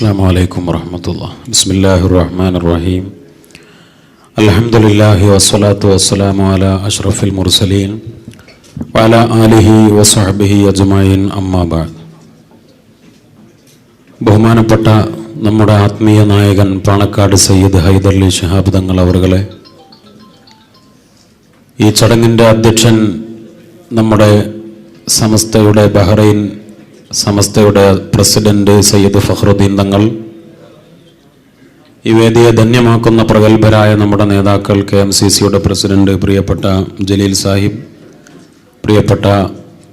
അസ്സലാമു അലൈക്കും വറഹ്മത്തുള്ളാഹി. ബിസ്മില്ലാഹിർ റഹ്മാനിർ റഹീം. അൽഹംദുലില്ലാഹി വസ്സലാത്തു വസ്സലാമു അലാ അഷ്റഫിൽ മുർസലീൻ വഅലാ ആലിഹി വസഹ്ബിഹി അജ്മഈൻ. അമ്മാ ബഅദ്. ബഹുമാനപ്പെട്ട നമ്മുടെ ആത്മീയ നായകൻ പാണക്കാട് സയ്യിദ് ഹൈദർലി ശിഹാബ് തങ്ങൾ അവറുകളെ, ഈ ചടങ്ങിൻ്റെ അധ്യക്ഷൻ നമ്മുടെ സമസ്തയുടെ ബഹ്റൈൻ സമസ്തയുടെ പ്രസിഡന്റ് സയ്യിദ് ഫഖ്റുദ്ദീൻ തങ്ങൾ, ഈ വേദിയെ ധന്യമാക്കുന്ന പ്രഗത്ഭരായ നമ്മുടെ നേതാക്കൾ, KMCCയുടെ പ്രസിഡന്റ് പ്രിയപ്പെട്ട ജലീൽ സാഹിബ്, പ്രിയപ്പെട്ട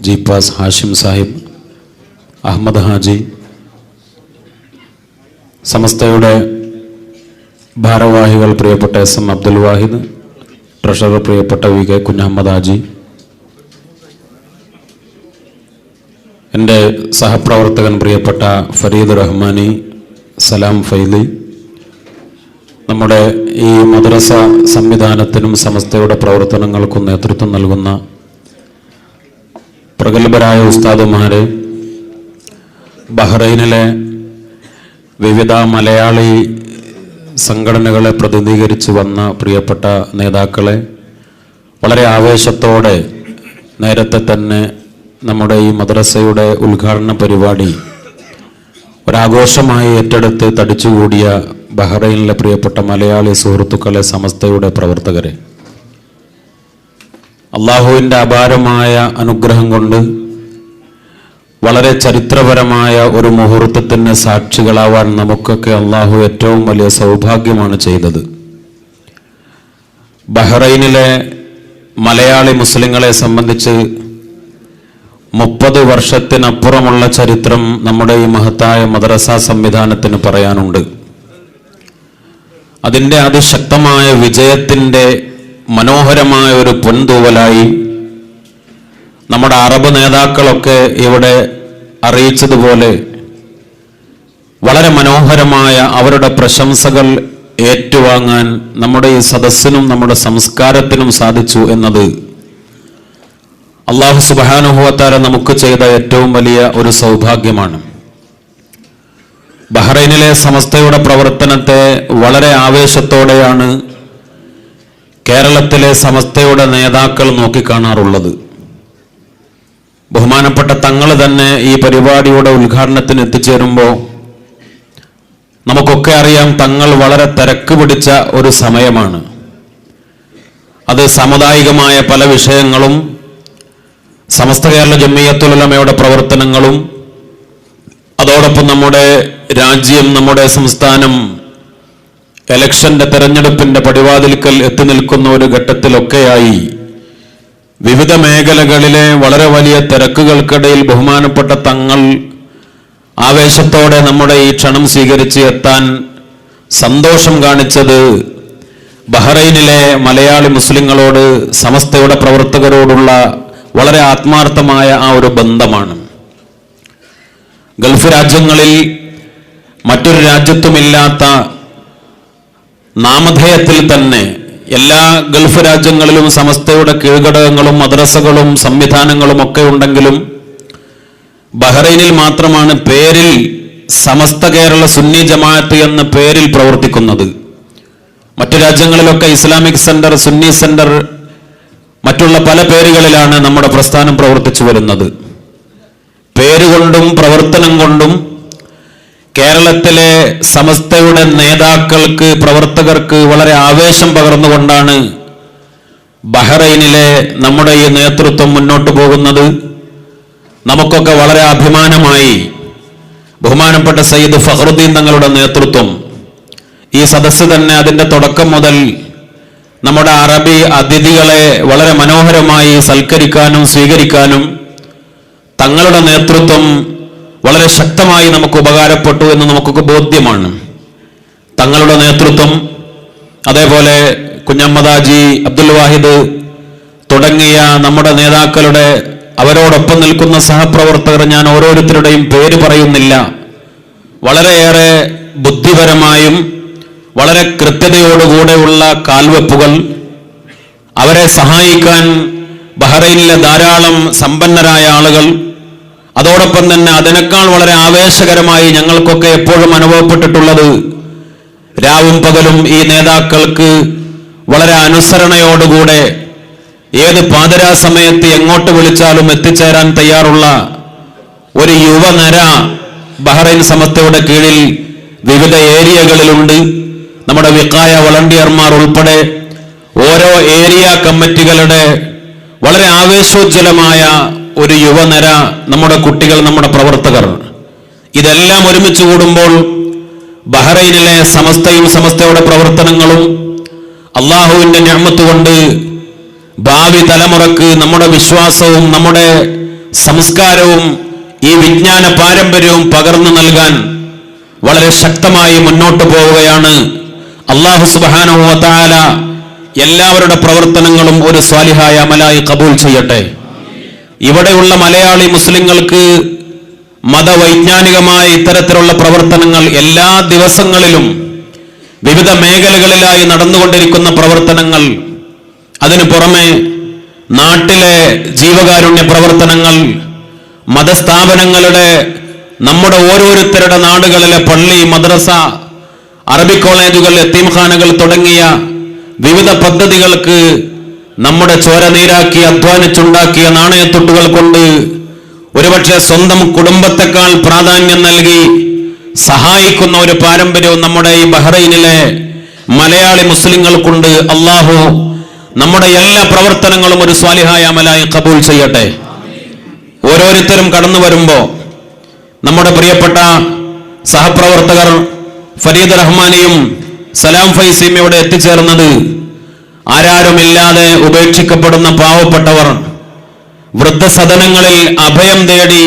ജീപ്പാസ് ഹാഷിം സാഹിബ്, അഹമ്മദ് ഹാജി, സമസ്തയുടെ ഭാരവാഹികൾ പ്രിയപ്പെട്ട SM അബ്ദുൽ വാഹിദ്, ട്രഷറർ പ്രിയപ്പെട്ട VK കുഞ്ഞഹമ്മദ് ഹാജി, എൻ്റെ സഹപ്രവർത്തകൻ പ്രിയപ്പെട്ട ഫരീദ് റഹ്മാനി, സലാം ഫൈലി, നമ്മുടെ ഈ മദ്രസ സംവിധാനത്തിനും സമസ്തയുടെ പ്രവർത്തനങ്ങൾക്കും നേതൃത്വം നൽകുന്ന പ്രഗത്ഭരായ ഉസ്താദുമാരെ, ബഹ്റൈനിലെ വിവിധ മലയാളി സംഘടനകളെ പ്രതിനിധീകരിച്ച് വന്ന പ്രിയപ്പെട്ട നേതാക്കളെ, വളരെ ആവേശത്തോടെ നേരത്തെ തന്നെ നമ്മുടെ ഈ മദ്രസയുടെ ഉദ്ഘാടന പരിപാടി ഒരാഘോഷമായി ഏറ്റെടുത്ത് തടിച്ചുകൂടിയ ബഹ്റൈനിലെ പ്രിയപ്പെട്ട മലയാളി സുഹൃത്തുക്കളെ, സമസ്തയുടെ പ്രവർത്തകരെ, അള്ളാഹുവിൻ്റെ അപാരമായ അനുഗ്രഹം കൊണ്ട് വളരെ ചരിത്രപരമായ ഒരു മുഹൂർത്തത്തിന് സാക്ഷികളാവാൻ നമുക്കൊക്കെ അള്ളാഹു ഏറ്റവും വലിയ സൗഭാഗ്യമാണ് ചെയ്തത്. ബഹ്റൈനിലെ മലയാളി മുസ്ലിങ്ങളെ സംബന്ധിച്ച് 30 വർഷത്തിനപ്പുറമുള്ള ചരിത്രം നമ്മുടെ ഈ മഹത്തായ മദ്രസ സംവിധാനത്തിന് പറയാനുണ്ട്. അതിൻ്റെ അതിശക്തമായ വിജയത്തിൻ്റെ മനോഹരമായ ഒരു പൊൻതൂവലായി നമ്മുടെ അറബ് നേതാക്കളൊക്കെ ഇവിടെ അറിയിച്ചതുപോലെ വളരെ മനോഹരമായ അവരുടെ പ്രശംസകൾ ഏറ്റുവാങ്ങാൻ നമ്മുടെ ഈ സദസ്സിനും നമ്മുടെ സംസ്കാരത്തിനും സാധിച്ചു എന്നത് അല്ലാഹു സുബ്ഹാനഹു വ തആല നമുക്ക് ചെയ്ത ഏറ്റവും വലിയ ഒരു സൗഭാഗ്യമാണ്. ബഹ്റൈനിലെ സമസ്തയുടെ പ്രവർത്തനത്തെ വളരെ ആവേശത്തോടെയാണ് കേരളത്തിലെ സമസ്തയുടെ നേതാക്കൾ നോക്കിക്കാണാറുള്ളത്. ബഹുമാനപ്പെട്ട തങ്ങൾ തന്നെ ഈ പരിപാടിയുടെ ഉദ്ഘാടനത്തിന് എത്തിച്ചേരുമ്പോൾ നമുക്കൊക്കെ അറിയാം, തങ്ങൾ വളരെ തിരക്ക് പിടിച്ച ഒരു സമയമാണ്. അത് സാമുദായികമായ പല വിഷയങ്ങളും, സമസ്ത കേരള ജംഇയ്യത്തുൽ ഉലമയുടെ പ്രവർത്തനങ്ങളും, അതോടൊപ്പം നമ്മുടെ രാജ്യം, നമ്മുടെ സംസ്ഥാനം ഇലക്ഷന്റെ തെരഞ്ഞെടുപ്പിന്റെ പടിവാതിൽക്കൽ എത്തി നിൽക്കുന്ന ഒരു ഘട്ടത്തിലൊക്കെയായി വിവിധ മേഖലകളിലെ വളരെ വലിയ തിരക്കുകൾക്കിടയിൽ ബഹുമാനപ്പെട്ട തങ്ങൾ ആവേശത്തോടെ നമ്മുടെ ഈ ക്ഷണം സ്വീകരിച്ച് എത്താൻ സന്തോഷം കാണിച്ചത് ബഹ്റൈനിലെ മലയാളി മുസ്ലിങ്ങളോട്, സമസ്തയുടെ പ്രവർത്തകരോടുള്ള വളരെ ആത്മാർത്ഥമായ ആ ഒരു ബന്ധമാണ്. ഗൾഫ് രാജ്യങ്ങളിൽ മറ്റൊരു രാജ്യത്തുമില്ലാത്ത നാമധേയത്തിൽ തന്നെ എല്ലാ ഗൾഫ് രാജ്യങ്ങളിലും സമസ്തയുടെ കീഴ്ഘടകങ്ങളും മദ്രസകളും സംവിധാനങ്ങളും ഒക്കെ ഉണ്ടെങ്കിലും ബഹ്റൈനിൽ മാത്രമാണ് പേരിൽ സമസ്ത കേരള സുന്നി ജമാഅത്ത് എന്ന പേരിൽ പ്രവർത്തിക്കുന്നത്. മറ്റു രാജ്യങ്ങളിലൊക്കെ ഇസ്ലാമിക് സെന്റർ, സുന്നി സെന്റർ, മറ്റുള്ള പല പേരുകളിലാണ് നമ്മുടെ പ്രസ്ഥാനം പ്രവർത്തിച്ചു വരുന്നത്. പേരുകൊണ്ടും പ്രവർത്തനം കൊണ്ടും കേരളത്തിലെ സമസ്തയുടെ നേതാക്കൾക്ക്, പ്രവർത്തകർക്ക് വളരെ ആവേശം പകർന്നുകൊണ്ടാണ് ബഹ്റൈനിലെ നമ്മുടെ ഈ നേതൃത്വം മുന്നോട്ട് പോകുന്നത്. നമുക്കൊക്കെ വളരെ അഭിമാനമായി ബഹുമാനപ്പെട്ട സയ്യിദ് ഫഖ്റുദ്ദീൻ തങ്ങളുടെ നേതൃത്വം, ഈ സദസ്സ് തന്നെ അതിൻ്റെ തുടക്കം മുതൽ നമ്മുടെ അറബി അതിഥികളെ വളരെ മനോഹരമായി സൽക്കരിക്കാനും സ്വീകരിക്കാനും തങ്ങളുടെ നേതൃത്വം വളരെ ശക്തമായി നമുക്ക് ഉപകാരപ്പെട്ടു എന്ന് നമുക്കൊക്കെ ബോധ്യമാണ്. തങ്ങളുടെ നേതൃത്വം, അതേപോലെ കുഞ്ഞഹമ്മദ് ഹാജി, അബ്ദുൽ വാഹിദ് തുടങ്ങിയ നമ്മുടെ നേതാക്കളുടെ, അവരോടൊപ്പം നിൽക്കുന്ന സഹപ്രവർത്തകർ, ഞാൻ ഓരോരുത്തരുടെയും പേര് പറയുന്നില്ല, വളരെയേറെ ബുദ്ധിപരമായും വളരെ കൃത്യതയോടുകൂടെയുള്ള കാൽവെപ്പുകൾ, അവരെ സഹായിക്കാൻ ബഹ്റൈനിലെ ധാരാളം സമ്പന്നരായ ആളുകൾ, അതോടൊപ്പം തന്നെ അതിനേക്കാൾ വളരെ ആവേശകരമായി ഞങ്ങൾക്കൊക്കെ എപ്പോഴും അനുഭവപ്പെട്ടിട്ടുള്ളത്, രാവും പകലും ഈ നേതാക്കൾക്ക് വളരെ അനുസരണയോടുകൂടെ ഏത് പാതിരാ സമയത്ത് എങ്ങോട്ട് വിളിച്ചാലും എത്തിച്ചേരാൻ തയ്യാറുള്ള ഒരു യുവനിര ബഹ്റൈൻ സമസ്തയുടെ കീഴിൽ വിവിധ ഏരിയകളിലുണ്ട്. നമ്മുടെ വിഖായ വളണ്ടിയർമാർ ഉൾപ്പെടെ ഓരോ ഏരിയ കമ്മിറ്റികളുടെ വളരെ ആവേശോജ്വലമായ ഒരു യുവനിര, നമ്മുടെ കുട്ടികൾ, നമ്മുടെ പ്രവർത്തകർ, ഇതെല്ലാം ഒരുമിച്ച് കൂടുമ്പോൾ ബഹ്റൈനിലെ സമസ്തയും സമസ്തയുടെ പ്രവർത്തനങ്ങളും അള്ളാഹുവിന്റെ നിഅമത്ത് കൊണ്ട് ഭാവി തലമുറക്ക് നമ്മുടെ വിശ്വാസവും നമ്മുടെ സംസ്കാരവും ഈ വിജ്ഞാന പാരമ്പര്യവും പകർന്നു നൽകാൻ വളരെ ശക്തമായി മുന്നോട്ട് പോവുകയാണ്. അല്ലാഹു സുബ്ഹാനഹു വ തആല എല്ലാവരുടെ പ്രവർത്തനങ്ങളും ഒരു സ്വാലിഹായ അമലായി കബൂൽ ചെയ്യട്ടെ. ഇവിടെയുള്ള മലയാളി മുസ്ലിങ്ങൾക്ക് മതവൈജ്ഞാനികമായ ഇത്തരത്തിലുള്ള പ്രവർത്തനങ്ങൾ എല്ലാ ദിവസങ്ങളിലും വിവിധ മേഖലകളിലായി നടന്നുകൊണ്ടിരിക്കുന്ന പ്രവർത്തനങ്ങൾ, അതിനു പുറമെ നാട്ടിലെ ജീവകാരുണ്യ പ്രവർത്തനങ്ങൾ, മതസ്ഥാപനങ്ങളുടെ, നമ്മുടെ ഓരോരുത്തരുടെ നാടുകളിലെ പള്ളി, മദ്രസ, അറബി കോളേജുകൾ, യതീംഖാനകൾ തുടങ്ങിയ വിവിധ പദ്ധതികൾക്ക് നമ്മുടെ ചോര നീരാക്കി അധ്വാനിച്ചുണ്ടാക്കിയ നാണയത്തുട്ടുകൾ കൊണ്ട് ഒരുപക്ഷെ സ്വന്തം കുടുംബത്തെക്കാൾ പ്രാധാന്യം നൽകി സഹായിക്കുന്ന ഒരു പാരമ്പര്യവും നമ്മുടെ ഈ ബഹ്റൈനിലെ മലയാളി മുസ്ലിങ്ങൾക്കുണ്ട്. അള്ളാഹു നമ്മുടെ എല്ലാ പ്രവർത്തനങ്ങളും ഒരു സ്വാലിഹായ അമലായി കബൂൽ ചെയ്യട്ടെ. ഓരോരുത്തരും കടന്നു വരുമ്പോൾ നമ്മുടെ പ്രിയപ്പെട്ട സഹപ്രവർത്തകർ ഫരീദ് റഹ്മാനിയും സലാം ഫൈസിയും ഇവിടെ എത്തിച്ചേർന്നത് ആരാരുമില്ലാതെ ഉപേക്ഷിക്കപ്പെടുന്ന പാവപ്പെട്ടവർ, വൃദ്ധസദനങ്ങളിൽ അഭയം തേടി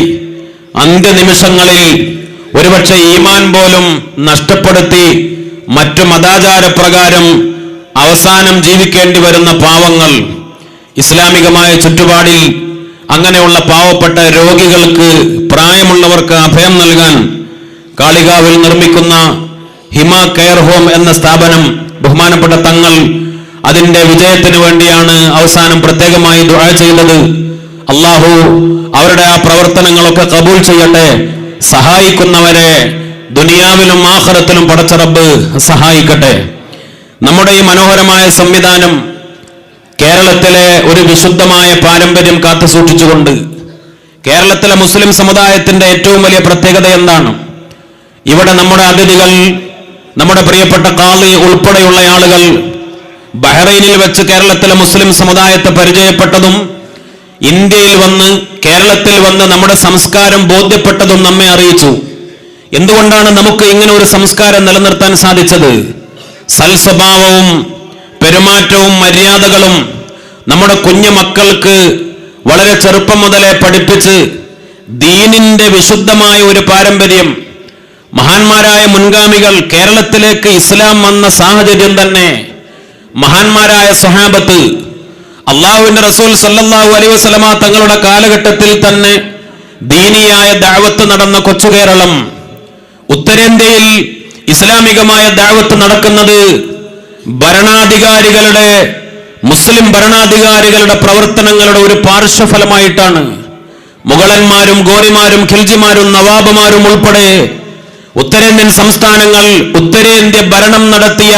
അന്ത്യനിമിഷങ്ങളിൽ ഒരുപക്ഷെ ഈമാൻ പോലും നഷ്ടപ്പെടുത്തി മറ്റു മതാചാരപ്രകാരം അവസാനം ജീവിക്കേണ്ടി വരുന്ന പാവങ്ങൾ, ഇസ്ലാമികമായ ചുറ്റുപാടിൽ അങ്ങനെയുള്ള പാവപ്പെട്ട രോഗികൾക്ക്, പ്രായമുള്ളവർക്ക് അഭയം നൽകാൻ കാളികാവിൽ നിർമ്മിക്കുന്ന ഹിമ കെയർ ഹോം എന്ന സ്ഥാപനം ബഹുമാനപ്പെട്ട തങ്ങൾ അതിന്റെ വിജയത്തിന് വേണ്ടിയാണ് അവസാനം പ്രത്യേകമായി ദുആ ചെയ്തത്. അള്ളാഹു അവരുടെ ആ പ്രവർത്തനങ്ങളൊക്കെ കബൂൽ ചെയ്യട്ടെ. സഹായിക്കുന്നവരെ ദുനിയാവിലും ആഖിറത്തിലും പടച്ച റബ്ബ് സഹായിക്കട്ടെ. നമ്മുടെ ഈ മനോഹരമായ സംവിധാനം കേരളത്തിലെ ഒരു വിശുദ്ധമായ പാരമ്പര്യം കാത്തു സൂക്ഷിച്ചുകൊണ്ട്, കേരളത്തിലെ മുസ്ലിം സമുദായത്തിന്റെ ഏറ്റവും വലിയ പ്രത്യേകത എന്താണ്? ഇവിടെ നമ്മുടെ അതിഥികൾ, നമ്മുടെ പ്രിയപ്പെട്ട ഖാളി ഉൾപ്പെടെയുള്ള ആളുകൾ ബഹ്റൈനിൽ വെച്ച് കേരളത്തിലെ മുസ്ലിം സമുദായത്തെ പരിചയപ്പെട്ടതും ഇന്ത്യയിൽ വന്ന് കേരളത്തിൽ വന്ന് നമ്മുടെ സംസ്കാരം ബോധ്യപ്പെട്ടതും നമ്മെ അറിയിച്ചു. എന്തുകൊണ്ടാണ് നമുക്ക് ഇങ്ങനെ ഒരു സംസ്കാരം നിലനിർത്താൻ സാധിച്ചത്? സൽസ്വഭാവവും പെരുമാറ്റവും മര്യാദകളും നമ്മുടെ കുഞ്ഞു മക്കൾക്ക് വളരെ ചെറുപ്പം മുതലേ പഠിപ്പിച്ച് ദീനിന്റെ വിശുദ്ധമായ ഒരു പാരമ്പര്യം, മഹാന്മാരായ മുൻഗാമികൾ, കേരളത്തിലേക്ക് ഇസ്ലാം വന്ന സാഹചര്യം തന്നെ മഹാന്മാരായ സ്വഹാബത്ത്, അള്ളാഹുവിന്റെ റസൂൽ സല്ലല്ലാഹു അലൈഹി വസല്ലമ തങ്ങളുടെ കാലഘട്ടത്തിൽ തന്നെ ദീനിയായ ദഅവത്ത് നടന്ന കൊച്ചു കേരളം, ഉത്തരേന്ത്യയിൽ ഇസ്ലാമികമായ ദഅവത്ത് നടക്കുന്നത് ഭരണാധികാരികളുടെ, മുസ്ലിം ഭരണാധികാരികളുടെ പ്രവർത്തനങ്ങളുടെ ഒരു പാർശ്വഫലമായിട്ടാണ്. മുഗളന്മാരും ഗോറിമാരും ഖിൽജിമാരും നവാബുമാരും ഉൾപ്പെടെ ഉത്തരേന്ത്യൻ സംസ്ഥാനങ്ങൾ, ഉത്തരേന്ത്യ ഭരണം നടത്തിയ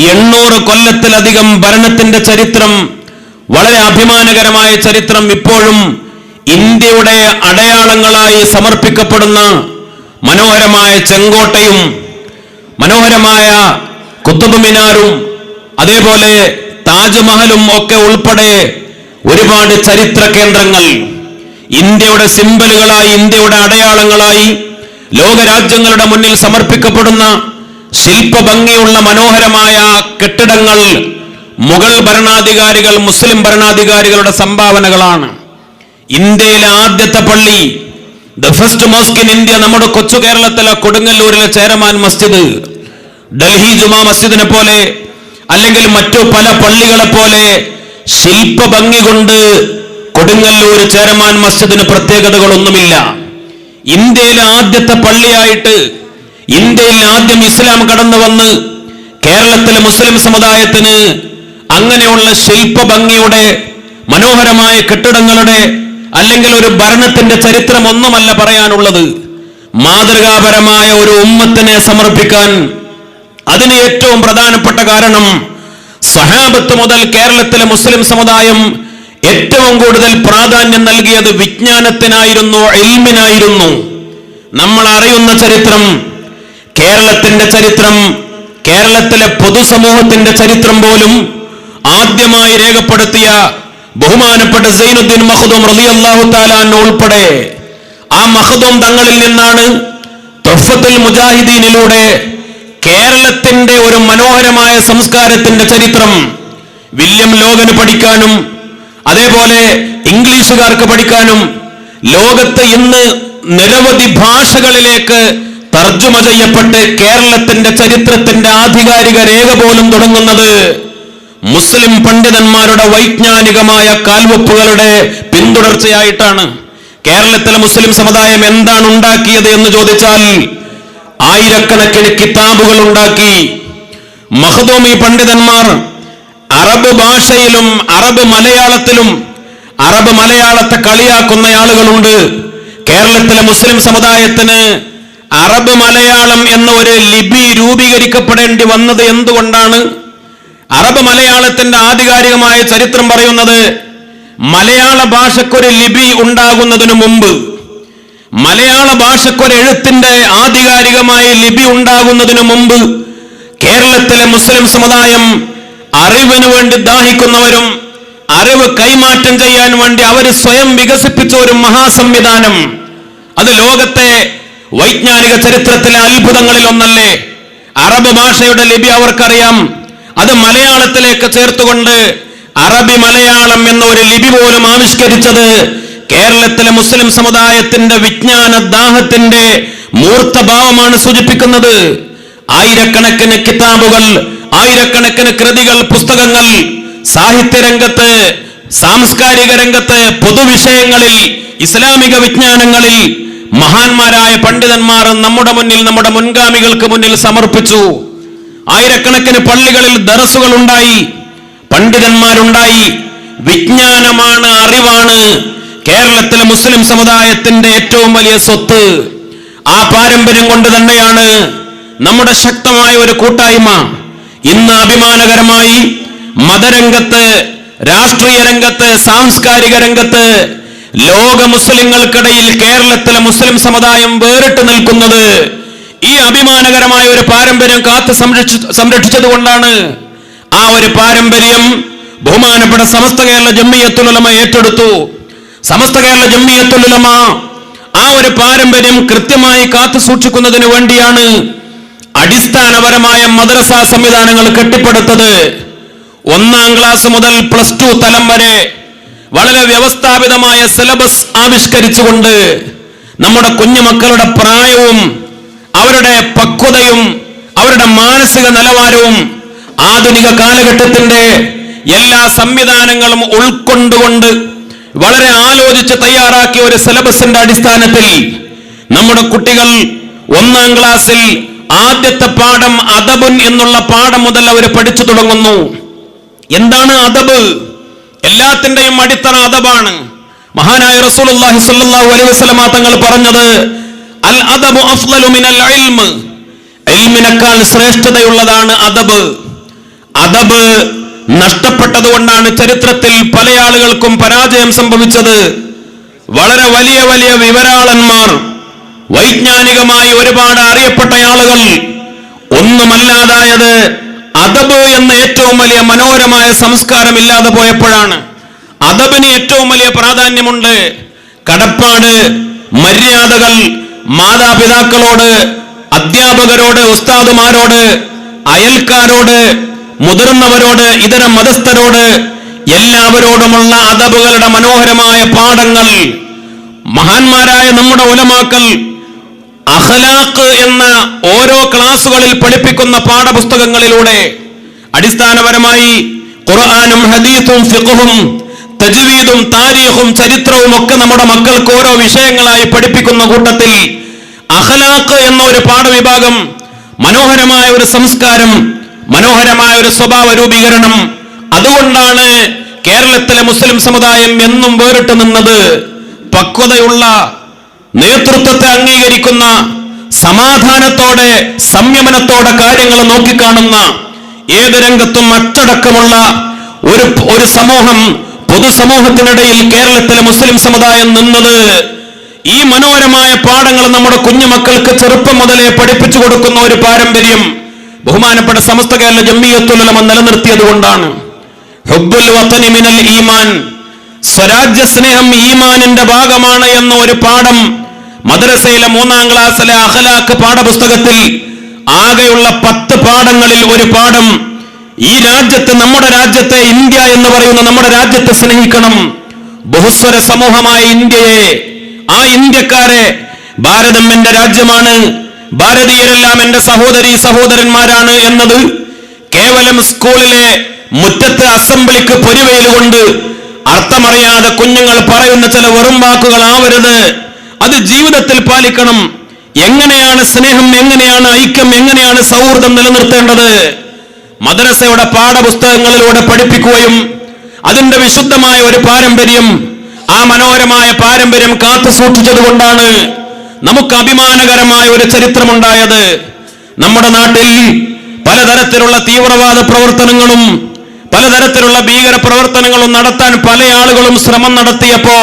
800 കൊല്ലത്തിലധികം ഭരണത്തിന്റെ ചരിത്രം, വളരെ അഭിമാനകരമായ ചരിത്രം ഇപ്പോഴും ഇന്ത്യയുടെ അടയാളങ്ങളായി സമർപ്പിക്കപ്പെടുന്ന മനോഹരമായ ചെങ്കോട്ടയും മനോഹരമായ കുത്തുബ് മിനാറും അതേപോലെ താജ്മഹലും ഒക്കെ ഉൾപ്പെടെ ഒരുപാട് ചരിത്ര കേന്ദ്രങ്ങൾ ഇന്ത്യയുടെ സിംബലുകളായി, ഇന്ത്യയുടെ അടയാളങ്ങളായി ലോകരാജ്യങ്ങളുടെ മുന്നിൽ സമർപ്പിക്കപ്പെടുന്ന ശില്പഭംഗിയുള്ള മനോഹരമായ കെട്ടിടങ്ങൾ മുഗൾ ഭരണാധികാരികൾ, മുസ്ലിം ഭരണാധികാരികളുടെ സംഭാവനകളാണ്. ഇന്ത്യയിലെ ആദ്യത്തെ പള്ളി, the first mosque in India, നമ്മുടെ കൊച്ചു കേരളത്തിലെ കൊടുങ്ങല്ലൂരിലെ ചേരമാൻ മസ്ജിദ്, ഡൽഹി ജുമാ മസ്ജിദിനെ പോലെ അല്ലെങ്കിൽ മറ്റു പല പള്ളികളെ പോലെ ശില്പഭംഗി കൊണ്ട് കൊടുങ്ങല്ലൂർ ചേരമാൻ മസ്ജിദിന് പ്രത്യേകതകളൊന്നുമില്ല. ഇന്ത്യയിലെ ആദ്യത്തെ പള്ളിയായിട്ട് ഇന്ത്യയിൽ ആദ്യം ഇസ്ലാം കടന്നു വന്ന് കേരളത്തിലെ മുസ്ലിം സമുദായത്തിന് അങ്ങനെയുള്ള ശില്പഭംഗിയുടെ, മനോഹരമായ കെട്ടിടങ്ങളുടെ, അല്ലെങ്കിൽ ഒരു ഭരണത്തിന്റെ ചരിത്രം ഒന്നുമല്ല പറയാനുള്ളത്. മാതൃകാപരമായ ഒരു ഉമ്മത്തിനെ സമർപ്പിക്കാൻ അതിന് ഏറ്റവും പ്രധാനപ്പെട്ട കാരണം സ്വഹാബത്ത് മുതൽ കേരളത്തിലെ മുസ്ലിം സമുദായം ഏറ്റവും കൂടുതൽ പ്രാധാന്യം നൽകിയത് വിജ്ഞാനത്തിനായിരുന്നു, ഇൽമിനായിരുന്നു. നമ്മൾ അറിയുന്ന ചരിത്രം, കേരളത്തിന്റെ ചരിത്രം, കേരളത്തിലെ പൊതുസമൂഹത്തിന്റെ ചരിത്രം പോലും ആദ്യമായി രേഖപ്പെടുത്തിയ ബഹുമാനപ്പെട്ട സൈനുദ്ദീൻ മഖ്ദൂം റളിയല്ലാഹു തആല അൻഹു ഉൾപ്പെടെ ആ മഖ്ദൂം തങ്ങളിൽ നിന്നാണ് തുഹ്ഫത്തുൽ മുജാഹിദീനിലൂടെ കേരളത്തിന്റെ ഒരു മനോഹരമായ സംസ്കാരത്തിന്റെ ചരിത്രം വില്യം ലോഗന് പഠിക്കാനും അതേപോലെ ഇംഗ്ലീഷുകാർക്ക് പഠിക്കാനും ലോകത്ത് ഇന്ന് നിരവധി ഭാഷകളിലേക്ക് തർജ്ജമ ചെയ്യപ്പെട്ട് കേരളത്തിന്റെ ചരിത്രത്തിന്റെ ആധികാരിക രേഖ പോലും തുടങ്ങുന്നത് മുസ്ലിം പണ്ഡിതന്മാരുടെ വൈജ്ഞാനികമായ കാൽവെപ്പുകളുടെ പിന്തുടർച്ചയായിട്ടാണ്. കേരളത്തിലെ മുസ്ലിം സമുദായം എന്താണ് ഉണ്ടാക്കിയത് എന്ന് ചോദിച്ചാൽ ആയിരക്കണക്കിന് കിതാബുകൾ ഉണ്ടാക്കി. മഖ്ദൂമി പണ്ഡിതന്മാർ അറബ് ഭാഷയിലും അറബ് മലയാളത്തിലും, അറബ് മലയാളത്തെ കളിയാക്കുന്ന ആളുകളുണ്ട്. കേരളത്തിലെ മുസ്ലിം സമുദായത്തിന് അറബ് മലയാളം എന്ന ഒരു ലിപി രൂപീകരിക്കപ്പെടേണ്ടി വന്നത് എന്തുകൊണ്ടാണ്? അറബ് മലയാളത്തിന്റെ ആധികാരികമായ ചരിത്രം പറയുന്നത് മലയാള ഭാഷക്കൊരു ലിപി ഉണ്ടാകുന്നതിനു മുമ്പ്, മലയാള ഭാഷക്കൊരു എഴുത്തിന്റെ ആധികാരികമായ ലിപി ഉണ്ടാകുന്നതിനു മുമ്പ് കേരളത്തിലെ മുസ്ലിം സമുദായം അറിവിന് വേണ്ടി ദാഹിക്കുന്നവരും അറിവ് കൈമാറ്റം ചെയ്യാൻ വേണ്ടി അവർ സ്വയം വികസിപ്പിച്ച ഒരു മഹാസംവിധാനം. അത് ലോകത്തെ വൈജ്ഞാനിക ചരിത്രത്തിലെ അത്ഭുതങ്ങളിൽ ഒന്നല്ലേ. അറബ് ഭാഷയുടെ ലിപി അവർക്കറിയാം. അത് മലയാളത്തിലേക്ക് ചേർത്തുകൊണ്ട് അറബി മലയാളം എന്ന ഒരു ലിപി പോലും ആവിഷ്കരിച്ചത് കേരളത്തിലെ മുസ്ലിം സമുദായത്തിന്റെ വിജ്ഞാന ദാഹത്തിന്റെ മൂർത്തഭാവമാണ് സൂചിപ്പിക്കുന്നത്. ആയിരക്കണക്കിന് കിതാബുകൾ, ആയിരക്കണക്കിന് കൃതികൾ, പുസ്തകങ്ങൾ സാഹിത്യരംഗത്ത്, സാംസ്കാരിക രംഗത്ത്, പൊതുവിഷയങ്ങളിൽ, ഇസ്ലാമിക വിജ്ഞാനങ്ങളിൽ മഹാന്മാരായ പണ്ഡിതന്മാർ നമ്മുടെ മുന്നിൽ, നമ്മുടെ മുൻഗാമികൾക്ക് മുന്നിൽ സമർപ്പിച്ചു. ആയിരക്കണക്കിന് പള്ളികളിൽ ദർസുകൾ ഉണ്ടായി, പണ്ഡിതന്മാരുണ്ടായി. വിജ്ഞാനമാണ്, അറിവാണ് കേരളത്തിലെ മുസ്ലിം സമുദായത്തിന്റെ ഏറ്റവും വലിയ സ്വത്ത്. ആ പാരമ്പര്യം കൊണ്ട് തന്നെയാണ് നമ്മുടെ ശക്തമായ ഒരു കൂട്ടായ്മ ഇന്ന് അഭിമാനകരമായി മതരംഗത്ത്, രാഷ്ട്രീയ രംഗത്ത്, സാംസ്കാരിക രംഗത്ത് ലോക മുസ്ലിങ്ങൾക്കിടയിൽ കേരളത്തിലെ മുസ്ലിം സമുദായം വേറിട്ട് നിൽക്കുന്നത് ഈ അഭിമാനകരമായ ഒരു പാരമ്പര്യം കാത്തു സംരക്ഷിച്ചത് കൊണ്ടാണ്. ആ ഒരു പാരമ്പര്യം ബഹുമാനപ്പെട്ട സമസ്ത കേരള ജംഇയ്യത്തുൽ ഉലമ ഏറ്റെടുത്തു. സമസ്ത കേരള ജംഇയ്യത്തുൽ ഉലമ ആ ഒരു പാരമ്പര്യം കൃത്യമായി കാത്തു സൂക്ഷിക്കുന്നതിന് വേണ്ടിയാണ് അടിസ്ഥാനപരമായ മദ്രസ സംവിധാനങ്ങൾ കെട്ടിപ്പടുത്തത്. 1-ാം ക്ലാസ് മുതൽ +2 തലം വരെ വളരെ വ്യവസ്ഥാപിതമായ സിലബസ് ആവിഷ്കരിച്ചുകൊണ്ട് നമ്മുടെ കുഞ്ഞുമക്കളുടെ പ്രായവും അവരുടെ പക്വതയും അവരുടെ മാനസിക നിലവാരവും ആധുനിക കാലഘട്ടത്തിന്റെ എല്ലാ സംവിധാനങ്ങളും ഉൾക്കൊണ്ടുകൊണ്ട് വളരെ ആലോചിച്ച് തയ്യാറാക്കിയ ഒരു സിലബസിന്റെ അടിസ്ഥാനത്തിൽ നമ്മുടെ കുട്ടികൾ 1-ാം ക്ലാസ്സിൽ ആദ്യത്തെ പാഠം അദബുൻ എന്നുള്ള പാഠം മുതൽ അവർ പഠിച്ചു തുടങ്ങുന്നു. എന്താണ് അദബ്? എല്ലാത്തിന്റെയും അടിത്തറ അദബാണ്. മഹാനായ റസൂലുള്ളാഹി സ്വല്ലല്ലാഹു അലൈഹി വസല്ലമ തങ്ങൾ പറഞ്ഞത് അൽ അദബു അഫ്ളലു മിനൽ ഇൽമ്, ഇൽമിനേക്കാൾ ശ്രേഷ്ഠതയുള്ളതാണ് അദബ്. അദബ് നഷ്ടപ്പെട്ടതുകൊണ്ടാണ് ചരിത്രത്തിൽ പല ആളുകൾക്കും പരാജയം സംഭവിച്ചത്. വളരെ വലിയ വലിയ വിവരാളന്മാർ, വൈജ്ഞാനികമായി ഒരുപാട് അറിയപ്പെട്ട ആളുകൾ ഒന്നുമല്ലാതായത് അദബ് എന്ന ഏറ്റവും വലിയ മനോഹരമായ സംസ്കാരം ഇല്ലാതെ പോയപ്പോഴാണ്. അദബിന് ഏറ്റവും വലിയ പ്രാധാന്യമുണ്ട്. കടപ്പാട്, മര്യാദകൾ, മാതാപിതാക്കളോട്, അധ്യാപകരോട്, ഉസ്താദുമാരോട്, അയൽക്കാരോട്, മുതിർന്നവരോട്, ഇതര മതസ്ഥരോട് എല്ലാവരോടുമുള്ള അദബുകളുടെ മനോഹരമായ പാഠങ്ങൾ മഹാന്മാരായ നമ്മുടെ ഉലമാക്കൾ അഖ്ലാഖ് എന്ന ഓരോ ക്ലാസുകളിൽ പഠിപ്പിക്കുന്ന പാഠപുസ്തകങ്ങളിലൂടെ അടിസ്ഥാനപരമായി ഖുർആനും ഹദീസും ഫിഖ്ഹും തജ്വീദും താരീഖും ചരിത്രവും ഒക്കെ നമ്മുടെ മക്കൾക്ക് ഓരോ വിഷയങ്ങളായി പഠിപ്പിക്കുന്ന കൂട്ടത്തിൽ അഖ്ലാഖ് എന്ന ഒരു പാഠവിഭാഗം, മനോഹരമായ ഒരു സംസ്കാരം, മനോഹരമായ ഒരു സ്വഭാവ രൂപീകരണം, അതുകൊണ്ടാണ് കേരളത്തിലെ മുസ്ലിം സമുദായം എന്നും വേറിട്ട് നിന്നത്. പക്വതയുള്ള നേതൃത്വത്തെ അംഗീകരിക്കുന്ന, സമാധാനത്തോടെ സംയമനത്തോടെ കാര്യങ്ങൾ നോക്കിക്കാണുന്ന, ഏത് രംഗത്തും അച്ചടക്കമുള്ള ഒരു സമൂഹം, പൊതുസമൂഹത്തിനിടയിൽ കേരളത്തിലെ മുസ്ലിം സമുദായം നിന്നത് ഈ മനോഹരമായ പാഠങ്ങൾ നമ്മുടെ കുഞ്ഞുമക്കൾക്ക് ചെറുപ്പം മുതലേ പഠിപ്പിച്ചു കൊടുക്കുന്ന ഒരു പാരമ്പര്യം ബഹുമാനപ്പെട്ട സമസ്ത കേരള ജംഇയ്യത്തുൽ ഉലമ നിലനിർത്തിയത് കൊണ്ടാണ്. ഹുബ്ബുൽ വതനി മിനൽ ഈമാൻ, സ്വരാജ്യ സ്നേഹം ഈമാനിന്റെ ഭാഗമാണ് എന്ന ഒരു പാഠം മദ്രസയിലെ 3ാം ക്ലാസ്സിലെ അഖ്ലാഖ് പാഠപുസ്തകത്തിൽ ആകെയുള്ള 10 പാഠങ്ങളിൽ ഒരു പാഠം ഈ രാജ്യത്ത്, നമ്മുടെ രാജ്യത്തെ, ഇന്ത്യ എന്ന് പറയുന്ന നമ്മുടെ രാജ്യത്തെ സ്നേഹിക്കണം. ബഹുസ്വര സമൂഹമായ ഇന്ത്യയെ, ആ ഇന്ത്യക്കാരെ, ഭാരതം എന്റെ രാജ്യമാണ്, ഭാരതീയരെല്ലാം എന്റെ സഹോദരീ സഹോദരന്മാരാണ് എന്നത് കേവലം സ്കൂളിലെ മുറ്റത്ത് അസംബ്ലിക്ക് പൊരിവെയിൽ കൊണ്ട് അർത്ഥമറിയാതെ കുഞ്ഞുങ്ങൾ പറയുന്ന ചില വെറും വാക്കുകൾ ആവരുത്. അത് ജീവിതത്തിൽ പാലിക്കണം. എങ്ങനെയാണ് സ്നേഹം, എങ്ങനെയാണ് ഐക്യം, എങ്ങനെയാണ് സൗഹൃദം നിലനിർത്തേണ്ടത് മദ്രസയുടെ പാഠപുസ്തകങ്ങളിലൂടെ പഠിപ്പിക്കുകയും അതിന്റെ വിശുദ്ധമായ ഒരു പാരമ്പര്യം, ആ മനോഹരമായ പാരമ്പര്യം കാത്തു സൂക്ഷിച്ചത് കൊണ്ടാണ് നമുക്ക് അഭിമാനകരമായ ഒരു ചരിത്രമുണ്ടായത്. നമ്മുടെ നാട്ടിൽ പലതരത്തിലുള്ള തീവ്രവാദ പ്രവർത്തനങ്ങളും പലതരത്തിലുള്ള ഭീകര പ്രവർത്തനങ്ങളും നടത്താൻ പല ആളുകളും ശ്രമം നടത്തിയപ്പോ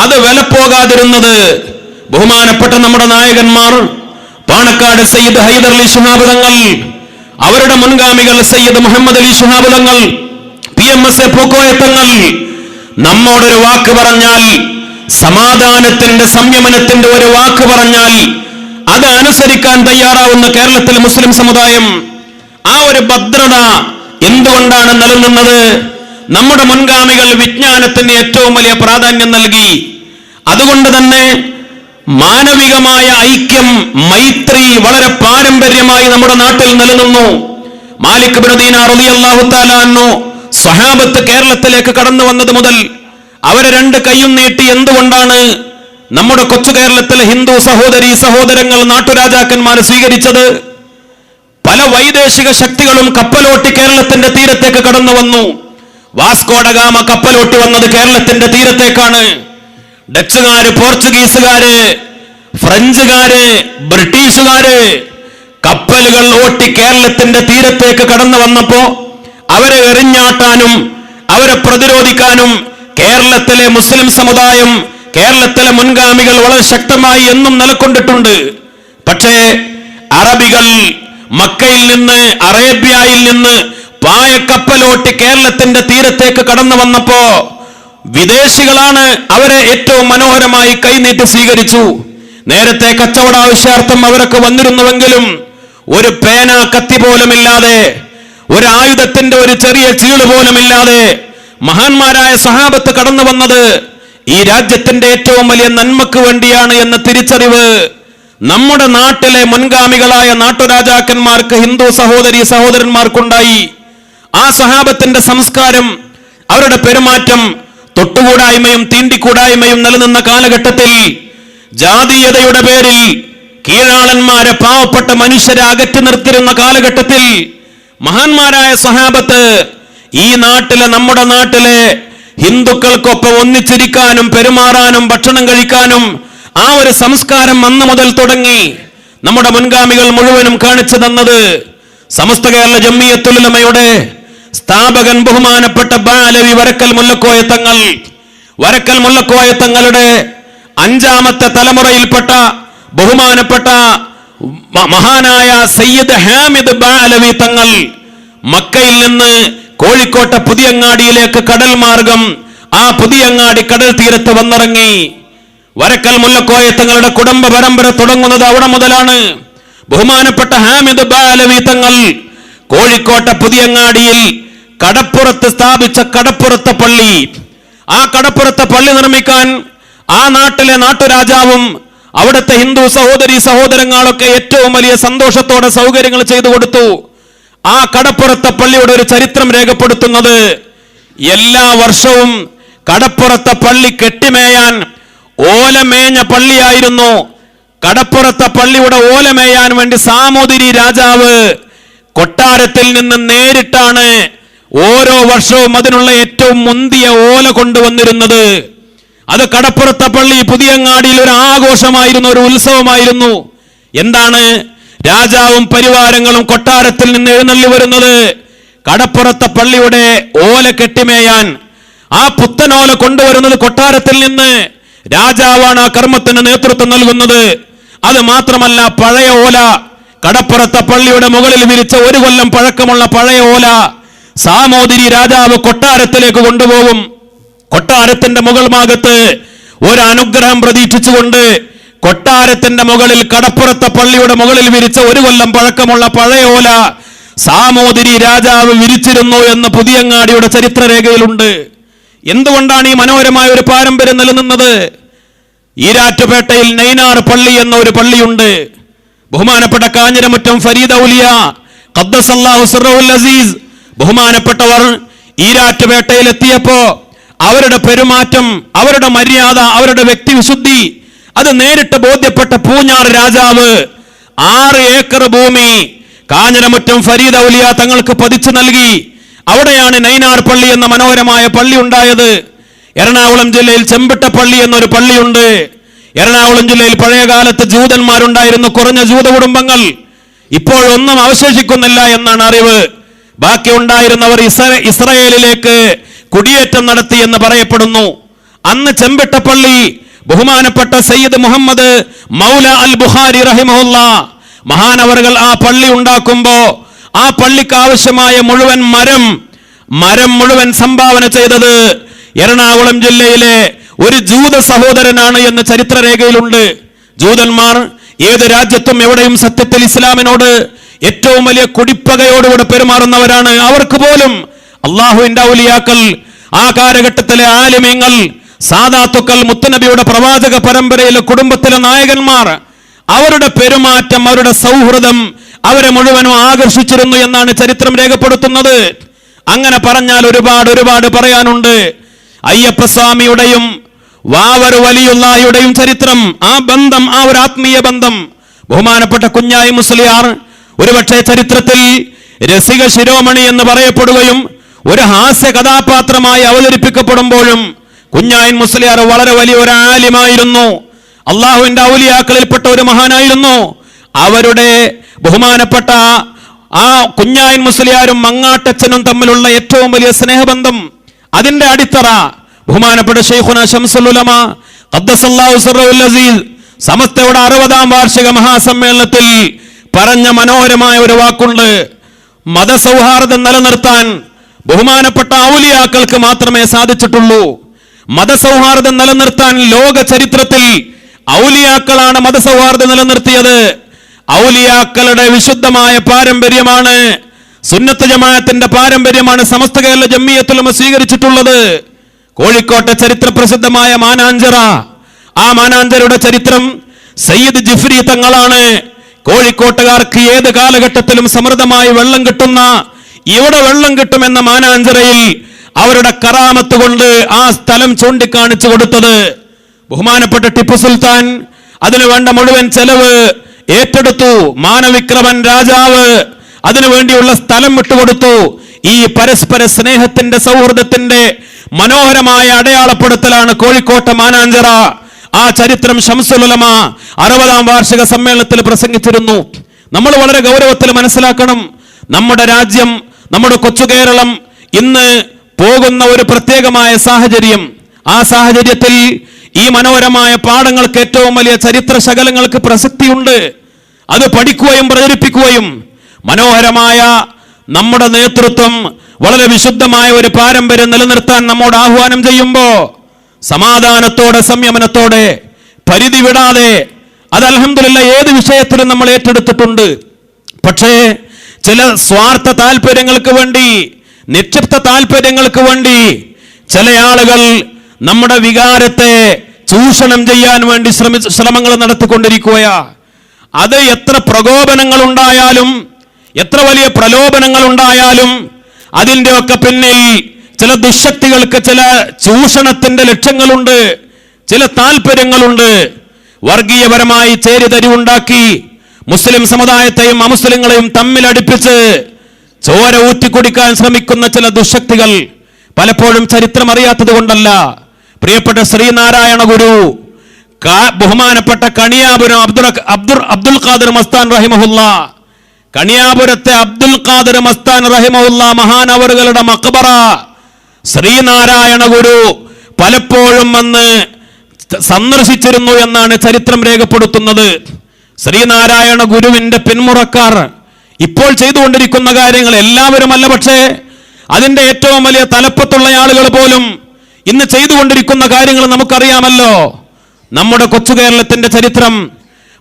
അത് വിലപ്പോകാതിരുന്നത് ബഹുമാനപ്പെട്ട നമ്മുടെ നായകന്മാർ, പാണക്കാട് സയ്യിദ് ഹൈദർ അലി ശിഹാബ് തങ്ങൾ, അവരുടെ മുൻഗാമികൾ സയ്യിദ് മുഹമ്മദ് അലി ശിഹാബ് തങ്ങൾ, PMSA പൂക്കോയ തങ്ങൾ നമ്മോടൊരു വാക്ക് പറഞ്ഞാൽ, സമാധാനത്തിന്റെ സംയമനത്തിന്റെ ഒരു വാക്ക് പറഞ്ഞാൽ അത് അനുസരിക്കാൻ തയ്യാറാവുന്ന കേരളത്തിലെ മുസ്ലിം സമുദായം, ആ ഒരു ഭദ്രത എന്തുകൊണ്ടാണ് നിലനിന്നത്? നമ്മുടെ മുൻഗാമികൾ വിജ്ഞാനത്തിന് ഏറ്റവും വലിയ പ്രാധാന്യം നൽകി. അതുകൊണ്ട് തന്നെ മാനവികമായ ഐക്യം, മൈത്രി വളരെ പാരമ്പര്യമായി നമ്മുടെ നാട്ടിൽ നിലനിന്നു. മാലിക് ഇബ്നു ദീനാർ റളിയല്ലാഹു തആല അൻഹു സ്വഹാബത്ത് കേരളത്തിലേക്ക് കടന്നു വന്നത് മുതൽ അവരെ 2 കൈയും നീട്ടി എന്തുകൊണ്ടാണ് നമ്മുടെ കൊച്ചു കേരളത്തിലെ ഹിന്ദു സഹോദരീ സഹോദരങ്ങൾ, നാട്ടുരാജാക്കന്മാർ സ്വീകരിച്ചത്? പല വൈദേശിക ശക്തികളും കപ്പലോട്ടി കേരളത്തിന്റെ തീരത്തേക്ക് കടന്നു വന്നു. വാസ്കോഡ ഗാമ കപ്പലോട്ടി വന്നത് കേരളത്തിന്റെ തീരത്തേക്കാണ്. ഡച്ചുകാര്, പോർച്ചുഗീസുകാര്, ഫ്രഞ്ചുകാര്, ബ്രിട്ടീഷുകാര് കപ്പലുകൾ ഓട്ടി കേരളത്തിന്റെ തീരത്തേക്ക് കടന്നു വന്നപ്പോ അവരെ എറിഞ്ഞാട്ടാനും അവരെ പ്രതിരോധിക്കാനും കേരളത്തിലെ മുസ്ലിം സമുദായം, കേരളത്തിലെ മുൻഗാമികൾ വളരെ ശക്തമായി എന്നും നിലകൊണ്ടിട്ടുണ്ട്. പക്ഷേ അറബികൾ മക്കയിൽ നിന്ന്, അറേബ്യയിൽ നിന്ന് പായക്കപ്പലോട്ടി കേരളത്തിന്റെ തീരത്തേക്ക് കടന്നു വന്നപ്പോ വിദേശികളാണ് അവരെ ഏറ്റവും മനോഹരമായി കൈനീട്ടി സ്വീകരിച്ചു. നേരത്തെ കച്ചവട ആവശ്യാർത്ഥം അവരൊക്കെ വന്നിരുന്നുവെങ്കിലും ഒരു പേന, കത്തി പോലുമില്ലാതെ, ഒരു ആയുധത്തിന്റെ ഒരു ചെറിയ ചീള് പോലുമില്ലാതെ മഹാന്മാരായ സഹാബത്ത് കടന്നു വന്നത് ഈ രാജ്യത്തിന്റെ ഏറ്റവും വലിയ നന്മക്ക് വേണ്ടിയാണ് എന്ന തിരിച്ചറിവ് നമ്മുടെ നാട്ടിലെ മുൻഗാമികളായ നാട്ടുരാജാക്കന്മാർക്ക്, ഹിന്ദു സഹോദരീ സഹോദരന്മാർക്കുണ്ടായി. ആ സഹാബത്തിന്റെ സംസ്കാരം, അവരുടെ പെരുമാറ്റം, തൊട്ടുകൂടായ്മയും തീണ്ടിക്കൂടായ്മയും നിലനിന്ന കാലഘട്ടത്തിൽ, ജാതീയതയുടെ പേരിൽ കീഴാളന്മാരെ, പാവപ്പെട്ട മനുഷ്യരെ അകറ്റി നിർത്തിരുന്ന കാലഘട്ടത്തിൽ മഹാന്മാരായ സഹാബത്ത് ഈ നാട്ടിലെ, നമ്മുടെ നാട്ടിലെ ഹിന്ദുക്കൾക്കൊപ്പം ഒന്നിച്ചിരിക്കാനും പെരുമാറാനും ഭക്ഷണം കഴിക്കാനും ആ ഒരു സംസ്കാരം അന്ന് മുതൽ തുടങ്ങി നമ്മുടെ മുൻഗാമികൾ മുഴുവനും കാണിച്ചു തന്നത്. സമസ്ത കേരള ജംഇയ്യത്തുൽ ഉലമയുടെ സ്ഥാപകൻ ബഹുമാനപ്പെട്ട ബാലവി വരക്കൽ മുല്ലക്കോയ തങ്ങൾ, വരക്കൽ മുല്ലക്കോയ തങ്ങളുടെ 5ാമത്തെ തലമുറയിൽപ്പെട്ട ബഹുമാനപ്പെട്ട മഹാനായ സയ്യിദ് ഹാമിദ് ബാലവി തങ്ങൾ മക്കയിൽ നിന്ന് കോഴിക്കോട്ടെ പുതിയങ്ങാടിയിലേക്ക് കടൽ മാർഗം ആ പുതിയങ്ങാടി കടൽ തീരത്ത് വന്നിറങ്ങി. വരക്കൽ മുല്ലക്കോയ തങ്ങളുടെ കുടുംബ പരമ്പര തുടങ്ങുന്നത് അവിടെ മുതലാണ്. ബഹുമാനപ്പെട്ട ഹാമിദ് ബാലവി തങ്ങൾ കോഴിക്കോട്ടെ പുതിയങ്ങാടിയിൽ കടപ്പുറത്ത് സ്ഥാപിച്ച കടപ്പുറത്തെ പള്ളി, ആ കടപ്പുറത്തെ പള്ളി നിർമ്മിക്കാൻ ആ നാട്ടിലെ നാട്ടുരാജാവും അവിടുത്തെ ഹിന്ദു സഹോദരീ സഹോദരങ്ങളൊക്കെ ഏറ്റവും വലിയ സന്തോഷത്തോടെ സൗകര്യങ്ങൾ ചെയ്തു കൊടുത്തു. ആ കടപ്പുറത്തെ പള്ളിയുടെ ഒരു ചരിത്രം രേഖപ്പെടുത്തുന്നത്, എല്ലാ വർഷവും കടപ്പുറത്തെ പള്ളി കെട്ടിമേയാൻ ഓലമേഞ്ഞ പള്ളിയായിരുന്നു. കടപ്പുറത്തെ പള്ളിയുടെ ഓലമേയാൻ വേണ്ടി സാമൂതിരി രാജാവ് കൊട്ടാരത്തിൽ നിന്ന് നേരിട്ടാണ് ഓരോ വർഷവും അതിനുള്ള ഏറ്റവും മുന്തിയ ഓല കൊണ്ടുവന്നിരുന്നത്. അത് കടപ്പുറത്തെ പള്ളി പുതിയങ്ങാടിയിൽ ഒരു ആഘോഷമായിരുന്നു, ഒരു ഉത്സവമായിരുന്നു. എന്താണ്? രാജാവും പരിവാരങ്ങളും കൊട്ടാരത്തിൽ നിന്ന് എഴുന്നള്ളി വരുന്നത് കടപ്പുറത്തെ പള്ളിയുടെ ഓല കെട്ടിമേയാൻ. ആ പുത്തനോല കൊണ്ടുവരുന്നത് കൊട്ടാരത്തിൽ നിന്ന്. രാജാവാണ് ആ കർമ്മത്തിന് നേതൃത്വം നൽകുന്നത്. അത് മാത്രമല്ല, പഴയ ഓല, കടപ്പുറത്തെ പള്ളിയുടെ മുകളിൽ വിരിച്ച 1 കൊല്ലം പഴക്കമുള്ള പഴയ ഓല സാമൂതിരി രാജാവ് കൊട്ടാരത്തിലേക്ക് കൊണ്ടുപോകും. കൊട്ടാരത്തിന്റെ മുകൾ ഭാഗത്ത് ഒരു അനുഗ്രഹം പ്രതീക്ഷിച്ചുകൊണ്ട് കൊട്ടാരത്തിന്റെ മുകളിൽ കടപ്പുറത്തെ പള്ളിയുടെ മുകളിൽ വിരിച്ച 1 കൊല്ലം പഴക്കമുള്ള പഴയ ഓല സാമൂതിരി രാജാവ് വിരിച്ചിരുന്നു എന്ന് പുതിയങ്ങാടിയുടെ ചരിത്രരേഖയിലുണ്ട്. എന്തുകൊണ്ടാണ് ഈ മനോഹരമായ ഒരു പാരമ്പര്യം നിലനിന്നത്? ഈരാറ്റുപേട്ടയിൽ നൈനാർ പള്ളി എന്ന ഒരു പള്ളിയുണ്ട്. ബഹുമാനപ്പെട്ട കാഞ്ഞിരമുറ്റം ഫരീദ് ഔലിയ ഖദ്ദസല്ലാഹു സിർറഹുൽ അസീസ് ബഹുമാനപ്പെട്ടവർ ഈരാറ്റുപേട്ടയിൽ എത്തിയപ്പോ അവരുടെ പെരുമാറ്റം, അവരുടെ മര്യാദ, അവരുടെ വ്യക്തിവിശുദ്ധി അത് നേരിട്ട് ബോധ്യപ്പെട്ട പൂഞ്ഞാർ രാജാവ് 6 ഏക്കർ ഭൂമി കാഞ്ഞിരമുറ്റം ഫരീദ് ഔലിയ തങ്ങൾക്ക് പതിച്ചു നൽകി. അവിടെയാണ് നൈനാർ പള്ളി എന്ന മനോഹരമായ പള്ളി ഉണ്ടായത്. എറണാകുളം ജില്ലയിൽ ചെമ്പിട്ടപ്പള്ളി എന്നൊരു പള്ളിയുണ്ട്. എറണാകുളം ജില്ലയിൽ പഴയ കാലത്ത് ജൂതന്മാരുണ്ടായിരുന്നു, കുറഞ്ഞ ജൂത കുടുംബങ്ങൾ. ഇപ്പോഴൊന്നും അവശേഷിക്കുന്നില്ല എന്നാണ് അറിവ്. ബാക്കി ഉണ്ടായിരുന്നവർ ഇസ്രായേലിലേക്ക് കുടിയേറ്റം നടത്തി എന്ന് പറയപ്പെടുന്നു. അന്ന് ചെമ്പിട്ടപ്പള്ളി ബഹുമാനപ്പെട്ട സയ്യിദ് മുഹമ്മദ് മൗല അൽ ബുഖാരി റഹിമഹുല്ല മഹാനവറുകൾ ആ പള്ളി ഉണ്ടാക്കുമ്പോ ആ പള്ളിക്ക് ആവശ്യമായ മുഴുവൻ മരം മുഴുവൻ സംഭാവന ചെയ്തത് എറണാകുളം ജില്ലയിലെ ഒരു ജൂത സഹോദരനാണ് എന്ന് ചരിത്രരേഖയിലുണ്ട്. ജൂതന്മാർ ഏത് രാജ്യത്തും എവിടെയും സത്യത്തിൽ ഇസ്ലാമിനോട് ഏറ്റവും വലിയ കുടിപ്പകയോടുകൂടെ പെരുമാറുന്നവരാണ്. അവർക്ക് പോലും അള്ളാഹുവിന്റെ ഔലിയാക്കൾ, ആ കാലഘട്ടത്തിലെ ആലിമീങ്ങൾ, സാദാത്തുക്കൾ, മുത്തുനബിയുടെ പ്രവാചക പരമ്പരയിലെ കുടുംബത്തിലെ നായകന്മാർ, അവരുടെ പെരുമാറ്റം, അവരുടെ സൗഹൃദം അവരെ മുഴുവനും ആകർഷിച്ചിരുന്നു എന്നാണ് ചരിത്രം രേഖപ്പെടുത്തുന്നത്. അങ്ങനെ പറഞ്ഞാൽ ഒരുപാട് പറയാനുണ്ട്. അയ്യപ്പസ്വാമിയുടെയും വാവരു വലിയുള്ളാഹിയുടെയും ചരിത്രം, ആ ബന്ധം, ആ ഒരു ആത്മീയ ബന്ധം. ബഹുമാനപ്പെട്ട കുഞ്ഞായി മുസ്ലിയാർ ഒരുപക്ഷെ ചരിത്രത്തിൽ രസിക ശിരോമണി എന്ന് പറയപ്പെടുകയും ഒരു ഹാസ്യ കഥാപാത്രമായി അവതരിപ്പിക്കപ്പെടുമ്പോഴും കുഞ്ഞായി മുസ്ലിയാർ വളരെ വലിയ ഒരു ആലിമായിരുന്നു. അള്ളാഹുവിന്റെ ഔലിയാക്കളിൽപ്പെട്ട ഒരു മഹാനായിരുന്നു. അവരുടെ ബഹുമാനപ്പെട്ട ആ കുഞ്ഞായി മുസ്ലിയാരും മങ്ങാട്ടച്ചനും തമ്മിലുള്ള ഏറ്റവും വലിയ സ്നേഹബന്ധം, അതിന്റെ അടിത്തറ ബഹുമാനപ്പെട്ട ശൈഖുന ശംസുൽ ഉലമ ഖദ്ദസല്ലാഹു സിർറഹുൽ അസീസ് സമസ്തയുടെ 60ാം വാർഷിക മഹാസമ്മേളനത്തിൽ പറഞ്ഞ മനോഹരമായ ഒരു വാക്കുണ്ട്. മതസൗഹാർദ്ദം നിലനിർത്താൻ ബഹുമാനപ്പെട്ട ഔലിയാക്കൾക്ക് മാത്രമേ സാധിച്ചിട്ടുള്ളൂ. മതസൗഹാർദ്ദം നിലനിർത്താൻ ലോക ചരിത്രത്തിൽ ഔലിയാക്കളാണ് മതസൗഹാർദ്ദം നിലനിർത്തിയത്. ഔലിയാക്കളുടെ വിശുദ്ധമായ പാരമ്പര്യമാണ്, സുന്നത്ത് ജമാഅത്തിന്റെ പാരമ്പര്യമാണ് സമസ്ത കേരള ജംഇയ്യത്തുൽ ഉലമ സ്വീകരിച്ചിട്ടുള്ളത്. കോഴിക്കോട്ടെ ചരിത്ര പ്രസിദ്ധമായ മാനാഞ്ചിറ, ആ മാനാഞ്ചിറയുടെ ചരിത്രം സയ്യിദ് ജിഫ്രി തങ്ങളാണ്. കോഴിക്കോട്ടുകാർക്ക് ഏത് കാലഘട്ടത്തിലും സമൃദ്ധമായി വെള്ളം കിട്ടുന്ന, ഇവിടെ വെള്ളം കിട്ടുമെന്ന മാനാഞ്ചിറയിൽ അവരുടെ കറാമത്ത് കൊണ്ട് ആ സ്ഥലം ചൂണ്ടിക്കാണിച്ചു കൊടുത്തത്. ബഹുമാനപ്പെട്ട ടിപ്പു സുൽത്താൻ അതിനു വേണ്ട മുഴുവൻ ചെലവ് ഏറ്റെടുത്തു. മാനവിക്രമൻ രാജാവ് അതിനുവേണ്ടിയുള്ള സ്ഥലം വിട്ടുകൊടുത്തു. ഈ പരസ്പര സ്നേഹത്തിന്റെ, സൗഹൃദത്തിന്റെ മനോഹരമായ അടയാളപ്പെടുത്തലാണ് കോഴിക്കോട്ടെ മാനാഞ്ചിറ. ആ ചരിത്രം ശംസുൽ ഉലമ 60ാം വാർഷിക സമ്മേളനത്തിൽ പ്രസംഗിച്ചിരുന്നു. നമ്മൾ വളരെ ഗൗരവത്തിൽ മനസ്സിലാക്കണം, നമ്മുടെ രാജ്യം, നമ്മുടെ കൊച്ചു കേരളം ഇന്ന് പോകുന്ന ഒരു പ്രത്യേകമായ സാഹചര്യം. ആ സാഹചര്യത്തിൽ ഈ മനോഹരമായ പാഠങ്ങൾക്ക്, ഏറ്റവും വലിയ ചരിത്ര ശകലങ്ങൾക്ക് പ്രസക്തിയുണ്ട്. അത് പഠിക്കുകയും പ്രചരിപ്പിക്കുകയും മനോഹരമായ നമ്മുടെ നേതൃത്വം വളരെ വിശുദ്ധമായ ഒരു പാരമ്പര്യം നിലനിർത്താൻ നമ്മോട് ആഹ്വാനം ചെയ്യുമ്പോൾ സമാധാനത്തോടെ, സംയമനത്തോടെ, പരിധി വിടാതെ, അത് അൽഹംദുലില്ലാഹ് ഏത് വിഷയത്തിലും നമ്മൾ ഏറ്റെടുത്തിട്ടുണ്ട്. പക്ഷേ ചില സ്വാർത്ഥ താല്പര്യങ്ങൾക്ക് വേണ്ടി, നിക്ഷിപ്ത താല്പര്യങ്ങൾക്ക് വേണ്ടി ചില ആളുകൾ നമ്മുടെ വികാരത്തെ ചൂഷണം ചെയ്യാൻ വേണ്ടി ശ്രമങ്ങൾ നടത്തിക്കൊണ്ടിരിക്കുകയാ. അത് എത്ര പ്രകോപനങ്ങൾ ഉണ്ടായാലും, എത്ര വലിയ പ്രലോഭനങ്ങൾ ഉണ്ടായാലും അതിൻ്റെ ഒക്കെ പിന്നിൽ ചില ദുശക്തികൾക്ക് ചില ചൂഷണത്തിന്റെ ലക്ഷ്യങ്ങളുണ്ട്, ചില താല്പര്യങ്ങളുണ്ട്. വർഗീയപരമായി ചേരിതരിവുണ്ടാക്കി മുസ്ലിം സമുദായത്തെയും അമുസ്ലിങ്ങളെയും തമ്മിലടിപ്പിച്ച് ചോര ഊറ്റിക്കുടിക്കാൻ ശ്രമിക്കുന്ന ചില ദുശക്തികൾ പലപ്പോഴും ചരിത്രം അറിയാത്തത് കൊണ്ടല്ല, പ്രിയപ്പെട്ട ശ്രീനാരായണ ഗുരു, ബഹുമാനപ്പെട്ട കണിയാപുരം അബ്ദുൽ ഖാദിർ മസ്താൻ റഹിമഹുല്ല, കണിയാപുരത്തെ അബ്ദുൽ ഖാദിർ മസ്താൻ റഹിമഹുല്ല മഹാനവറുകളുടെ മഖബറ ശ്രീനാരായണ ഗുരു പലപ്പോഴും വന്ന് സന്ദർശിച്ചിരുന്നു എന്നാണ് ചരിത്രം രേഖപ്പെടുത്തുന്നത്. ശ്രീനാരായണ ഗുരുവിന്റെ പിന്മുറക്കാർ ഇപ്പോൾ ചെയ്തുകൊണ്ടിരിക്കുന്ന കാര്യങ്ങൾ എല്ലാവരുമല്ല, പക്ഷേ അതിന്റെ ഏറ്റവും വലിയ തലപ്പത്തുള്ള ആളുകൾ പോലും ഇന്ന് ചെയ്തുകൊണ്ടിരിക്കുന്ന കാര്യങ്ങൾ നമുക്കറിയാമല്ലോ. നമ്മുടെ കൊച്ചു കേരളത്തിന്റെ ചരിത്രം,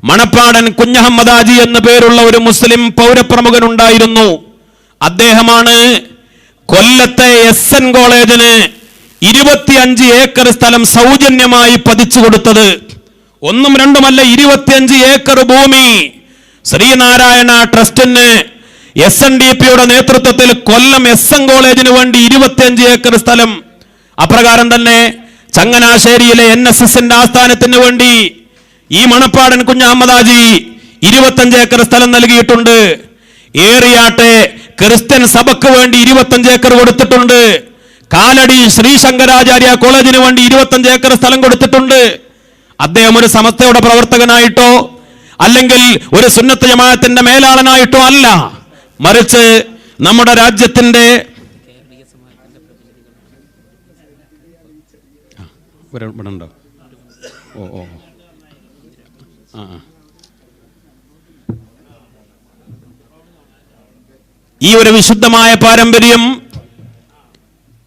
മണപ്പാടൻ കുഞ്ഞഹമ്മദ് ഹാജി എന്ന പേരുള്ള ഒരു മുസ്ലിം പൗരപ്രമുഖനുണ്ടായിരുന്നു. അദ്ദേഹമാണ് കൊല്ലത്തെ SN കോളേജിന് 25 ഏക്കർ സ്ഥലം സൗജന്യമായി പതിച്ചു കൊടുത്തത്. ഒന്നും രണ്ടുമല്ല, 25 ഏക്കർ ഭൂമി ശ്രീനാരായണ ട്രസ്റ്റിന് SNDPയുടെ നേതൃത്വത്തിൽ കൊല്ലം SN കോളേജിന് വേണ്ടി 25 ഏക്കർ സ്ഥലം. അപ്രകാരം തന്നെ ചങ്ങനാശ്ശേരിയിലെ NSSന്റെ ആസ്ഥാനത്തിന് വേണ്ടി ഈ മണപ്പാടൻ കുഞ്ഞഹമ്മദ് ഹാജി 25 ഏക്കർ സ്ഥലം നൽകിയിട്ടുണ്ട്. ഏറിയാട്ടെ ക്രിസ്ത്യൻ സഭയ്ക്ക് വേണ്ടി 25 ഏക്കർ കൊടുത്തിട്ടുണ്ട്. കാലടി ശ്രീശങ്കരാചാര്യ കോളേജിന് വേണ്ടി 25 ഏക്കർ സ്ഥലം കൊടുത്തിട്ടുണ്ട്. അദ്ദേഹം ഒരു സമസ്തയുടെ പ്രവർത്തകനായിട്ടോ അല്ലെങ്കിൽ ഒരു സുന്നത്ത് ജമാഅത്തിന്റെ മേലാളനായിട്ടോ അല്ല, മറിച്ച് നമ്മുടെ രാജ്യത്തിന്റെ ഈ ഒരു വിശുദ്ധമായ പാരമ്പര്യം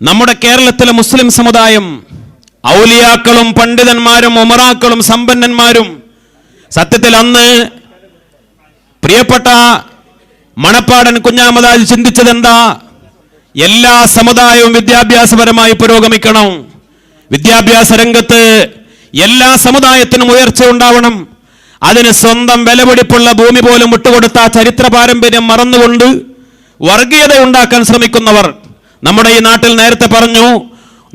നമ്മുടെ കേരളത്തിലെ മുസ്ലിം സമുദായം, ഔലിയാക്കളും പണ്ഡിതന്മാരും ഉമറാക്കളും സമ്പന്നന്മാരും, സത്യത്തിൽ അന്ന് പ്രിയപ്പെട്ട മണപ്പാടൻ കുഞ്ഞഹമ്മദ് ഹാജി ചിന്തിച്ചത് എന്താ? എല്ലാ സമുദായവും വിദ്യാഭ്യാസപരമായി പുരോഗമിക്കണം, വിദ്യാഭ്യാസ രംഗത്ത് എല്ലാ സമുദായത്തിനും ഉയർച്ച ഉണ്ടാവണം. അതിന് സ്വന്തം വിലപിടിപ്പുള്ള ഭൂമി പോലും വിട്ടുകൊടുത്ത ചരിത്ര പാരമ്പര്യം മറന്നുകൊണ്ട് വർഗീയത ഉണ്ടാക്കാൻ ശ്രമിക്കുന്നവർ നമ്മുടെ ഈ നാട്ടിൽ നേരത്തെ പറഞ്ഞു,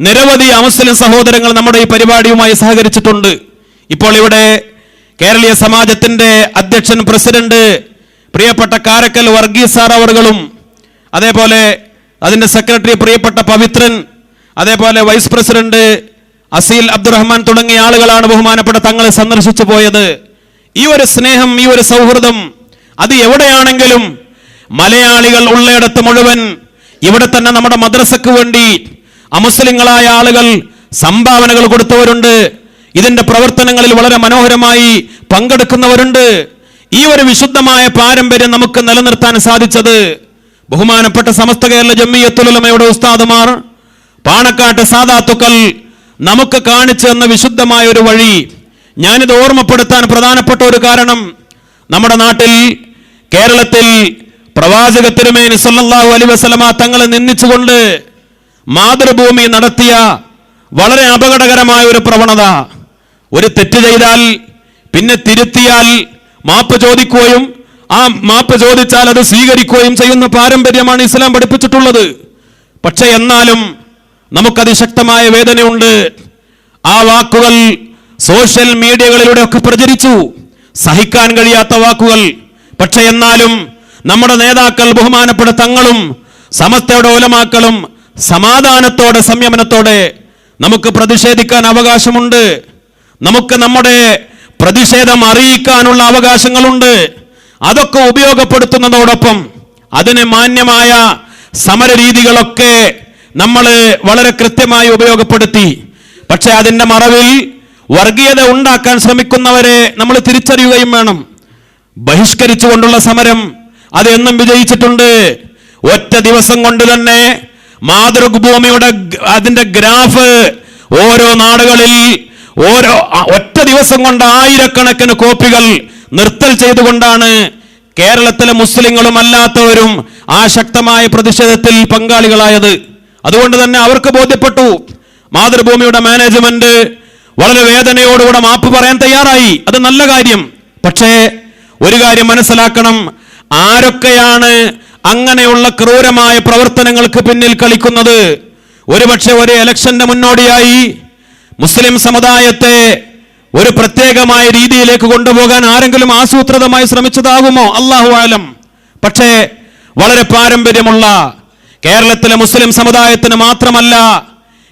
നിരവധി അമുസ്ലിം സഹോദരങ്ങൾ നമ്മുടെ ഈ പരിപാടിയുമായി സഹകരിച്ചിട്ടുണ്ട്. ഇപ്പോൾ ഇവിടെ കേരളീയ സമാജത്തിന്റെ അധ്യക്ഷൻ പ്രസിഡന്റ് പ്രിയപ്പെട്ട കാരക്കൽ വർഗീസ് സാർ അവറുകളും, അതേപോലെ അതിന്റെ സെക്രട്ടറി പ്രിയപ്പെട്ട പവിത്രൻ, അതേപോലെ വൈസ് പ്രസിഡന്റ് അസീൽ അബ്ദുറഹ്മാൻ തുടങ്ങിയ ആളുകളാണ് ബഹുമാനപ്പെട്ട തങ്ങളെ സന്ദർശിച്ചു പോയത്. ഈ ഒരു സ്നേഹം, ഈ ഒരു സൗഹൃദം, അത് എവിടെയാണെങ്കിലും മലയാളികൾ ഉള്ളയിടത്ത് മുഴുവൻ, ഇവിടെ തന്നെ നമ്മുടെ മദ്രസക്ക് വേണ്ടി അമുസ്ലിങ്ങളായ ആളുകൾ സംഭാവനകൾ കൊടുത്തവരുണ്ട്. ഇതിന്റെ പ്രവർത്തനങ്ങളിൽ വളരെ മനോഹരമായി പങ്കെടുക്കുന്നവരുണ്ട്. ഈ ഒരു വിശുദ്ധമായ പാരമ്പര്യം നമുക്ക് നിലനിർത്താൻ സാധിച്ചത് ബഹുമാനപ്പെട്ട സമസ്ത കേരള ജംഇയ്യത്തുൽ ഉലമയുടെ ഉസ്താദുമാർ, പാണക്കാട്ട് സാദാത്തുക്കൾ നമുക്ക് കാണിച്ചു തന്ന വിശുദ്ധമായ ഒരു വഴി. ഞാനിത് ഓർമ്മപ്പെടുത്താൻ പ്രധാനപ്പെട്ട ഒരു കാരണം, നമ്മുടെ നാട്ടിൽ കേരളത്തിൽ പ്രവാചക തിരുമേനി സല്ലല്ലാഹു അലൈഹി വസല്ലമ തങ്ങളെ നിന്ദിച്ചുകൊണ്ട് മാതൃഭൂമി നടത്തിയ വളരെ അപകടകരമായ ഒരു പ്രവണത. ഒരു തെറ്റ് ചെയ്താൽ പിന്നെ തിരുത്തിയാൽ മാപ്പ് ചോദിക്കുകയും ആ മാപ്പ് ചോദിച്ചാൽ അത് സ്വീകരിക്കുകയും ചെയ്യുന്ന പാരമ്പര്യമാണ് ഇസ്ലാം പഠിപ്പിച്ചിട്ടുള്ളത്. പക്ഷെ എന്നാലും നമുക്കതിശക്തമായ വേദനയുണ്ട്. ആ വാക്കുകൾ സോഷ്യൽ മീഡിയകളിലൂടെ ഒക്കെ പ്രചരിച്ചു, സഹിക്കാൻ കഴിയാത്ത വാക്കുകൾ. പക്ഷെ എന്നാലും നമ്മുടെ നേതാക്കൾ ബഹുമാനപ്പെട്ട തങ്ങളും സമസ്തയുടെ ഉലമാക്കളും സമാധാനത്തോടെ സംയമനത്തോടെ നമുക്ക് പ്രതിഷേധിക്കാൻ അവകാശമുണ്ട്. നമുക്ക് നമ്മുടെ പ്രതിഷേധം അറിയിക്കാനുള്ള അവകാശങ്ങളുണ്ട്. അതൊക്കെ ഉപയോഗപ്പെടുത്തുന്നതോടൊപ്പം അതിന് മാന്യമായ സമര രീതികളൊക്കെ നമ്മൾ വളരെ കൃത്യമായി ഉപയോഗപ്പെടുത്തി. പക്ഷെ അതിന്റെ മറവിൽ വർഗീയത ഉണ്ടാക്കാൻ ശ്രമിക്കുന്നവരെ നമ്മൾ തിരിച്ചറിയുകയും വേണം. ബഹിഷ്കരിച്ചുകൊണ്ടുള്ള സമരം അത് എന്നും വിജയിച്ചിട്ടുണ്ട്. ഒറ്റ ദിവസം കൊണ്ട് തന്നെ മാതൃഭൂമിയുടെ അതിന്റെ ഗ്രാഫ് ഓരോ നാടുകളിൽ ഒറ്റ ദിവസം കൊണ്ട് ആയിരക്കണക്കിന് കോപ്പികൾ നിർത്തൽ ചെയ്തുകൊണ്ടാണ് കേരളത്തിലെ മുസ്ലിങ്ങളും അല്ലാത്തവരും ആ ശക്തമായ പ്രതിഷേധത്തിൽ പങ്കാളികളായത്. അതുകൊണ്ട് തന്നെ അവർക്ക് ബോധ്യപ്പെട്ടു. മാതൃഭൂമിയുടെ മാനേജ്മെന്റ് വളരെ വേദനയോടുകൂടെ മാപ്പ് പറയാൻ തയ്യാറായി. അത് നല്ല കാര്യം. പക്ഷേ ഒരു കാര്യം മനസ്സിലാക്കണം, ആരൊക്കെയാണ് അങ്ങനെയുള്ള ക്രൂരമായ പ്രവർത്തനങ്ങൾക്ക് പിന്നിൽ കളിക്കുന്നത്? ഒരുപക്ഷെ ഒരു ഇലക്ഷന്റെ മുന്നോടിയായി മുസ്ലിം സമുദായത്തെ ഒരു പ്രത്യേകമായ രീതിയിലേക്ക് കൊണ്ടുപോകാൻ ആരെങ്കിലും ആസൂത്രിതമായി ശ്രമിച്ചതാകുമോ? അല്ലാഹു ആലം. പക്ഷേ വളരെ പാരമ്പര്യമുള്ള കേരളത്തിലെ മുസ്ലിം സമുദായത്തിന് മാത്രമല്ല,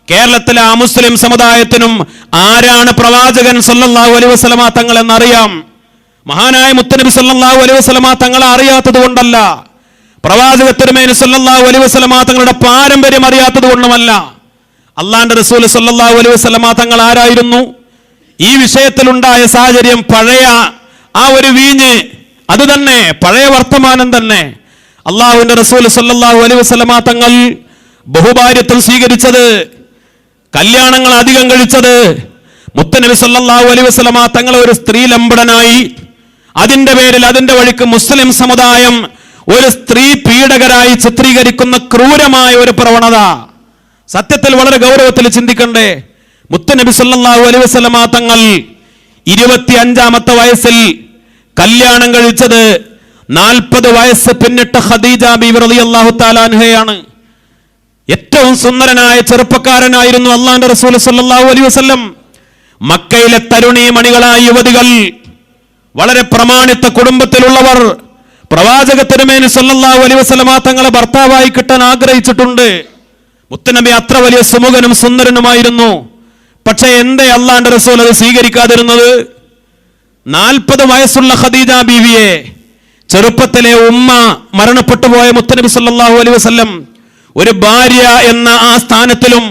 കേരളത്തിലെ അമുസ്ലിം സമുദായത്തിനും ആരാണ് പ്രവാചകൻ സല്ലല്ലാഹു അലൈഹി വസല്ലമ തങ്ങൾ എന്നറിയാം. മഹാനായ മുത്തനബി സല്ലല്ലാഹു അലൈഹി വസല്ലമ തങ്ങളെ അറിയാത്തത് കൊണ്ടല്ല, പ്രവാചക തിരുമേനി സല്ലല്ലാഹു അലൈഹി വസല്ലമ തങ്ങളുടെ പാരമ്പര്യം അറിയാത്തത് കൊണ്ടുമല്ല. അള്ളാന്റെ റസൂൽ സല്ലല്ലാഹു അലൈഹി വസല്ലമ തങ്ങൾ ആരായിരുന്നു? ഈ വിഷയത്തിലുണ്ടായ സാഹചര്യം പഴയ ആ ഒരു വീഞ്ഞ്, അത് തന്നെ പഴയ വർത്തമാനം തന്നെ. അള്ളാഹുവിന്റെ റസൂൽ സല്ലല്ലാഹു അലൈഹി വസല്ലമ തങ്ങൾ ബഹുഭാര്യത്വം സ്വീകരിച്ചത്, കല്യാണങ്ങൾ അധികം കഴിച്ചത്, മുത്തനബി സല്ലല്ലാഹു അലൈഹി വസല്ലമ തങ്ങൾ ഒരു സ്ത്രീ ലംബടനായി, അതിന്റെ പേരിൽ അതിന്റെ വഴിക്ക് മുസ്ലിം സമുദായം ഒരു സ്ത്രീ പീഡകരായി ചിത്രീകരിക്കുന്ന ക്രൂരമായ ഒരു പ്രവണത. സത്യത്തിൽ വളരെ ഗൗരവത്തിൽ ചിന്തിക്കണ്ടേ. മുത്തനബി സല്ലല്ലാഹു അലൈഹി വസല്ലമ തങ്ങൾ 25-ാമത്തെ വയസ്സിൽ കല്യാണം കഴിച്ചത് 40 വയസ്സ് പിന്നിട്ട ഖദീജ ബീവി റളിയല്ലാഹു തആല അൻഹയാണ്. ഏറ്റവും സുന്ദരനായ ചെറുപ്പക്കാരനായിരുന്നു അല്ലാഹുവിന്റെ റസൂൽ സല്ലല്ലാഹു അലൈഹി വസല്ലം. മക്കയിലെ തരുണീ മണികളായ യുവതികൾ, വളരെ പ്രമാണിത്ത കുടുംബത്തിലുള്ളവർ പ്രവാചക തിരുമേനി സല്ലല്ലാഹു അലൈഹി വസല്ലമ തങ്ങളെ ഭർത്താവായി കിട്ടാൻ ആഗ്രഹിച്ചിട്ടുണ്ട്. മുത്തനബി അത്ര വലിയ സുമുഖനും സുന്ദരനുമായിരുന്നു. പക്ഷേ എന്തേ അല്ലാഹുവിന്റെ റസൂൽ അത് സ്വീകരിക്കാതിരുന്നത്? 40 വയസ്സുള്ള ഖദീജ ബീവിയെ, ചെറുപ്പത്തിലെ ഉമ്മ മരണപ്പെട്ടു പോയ മുത്തനബി സല്ലല്ലാഹു അലൈഹി വസല്ലം ഒരു ഭാര്യ എന്ന ആ സ്ഥാനത്തിലും,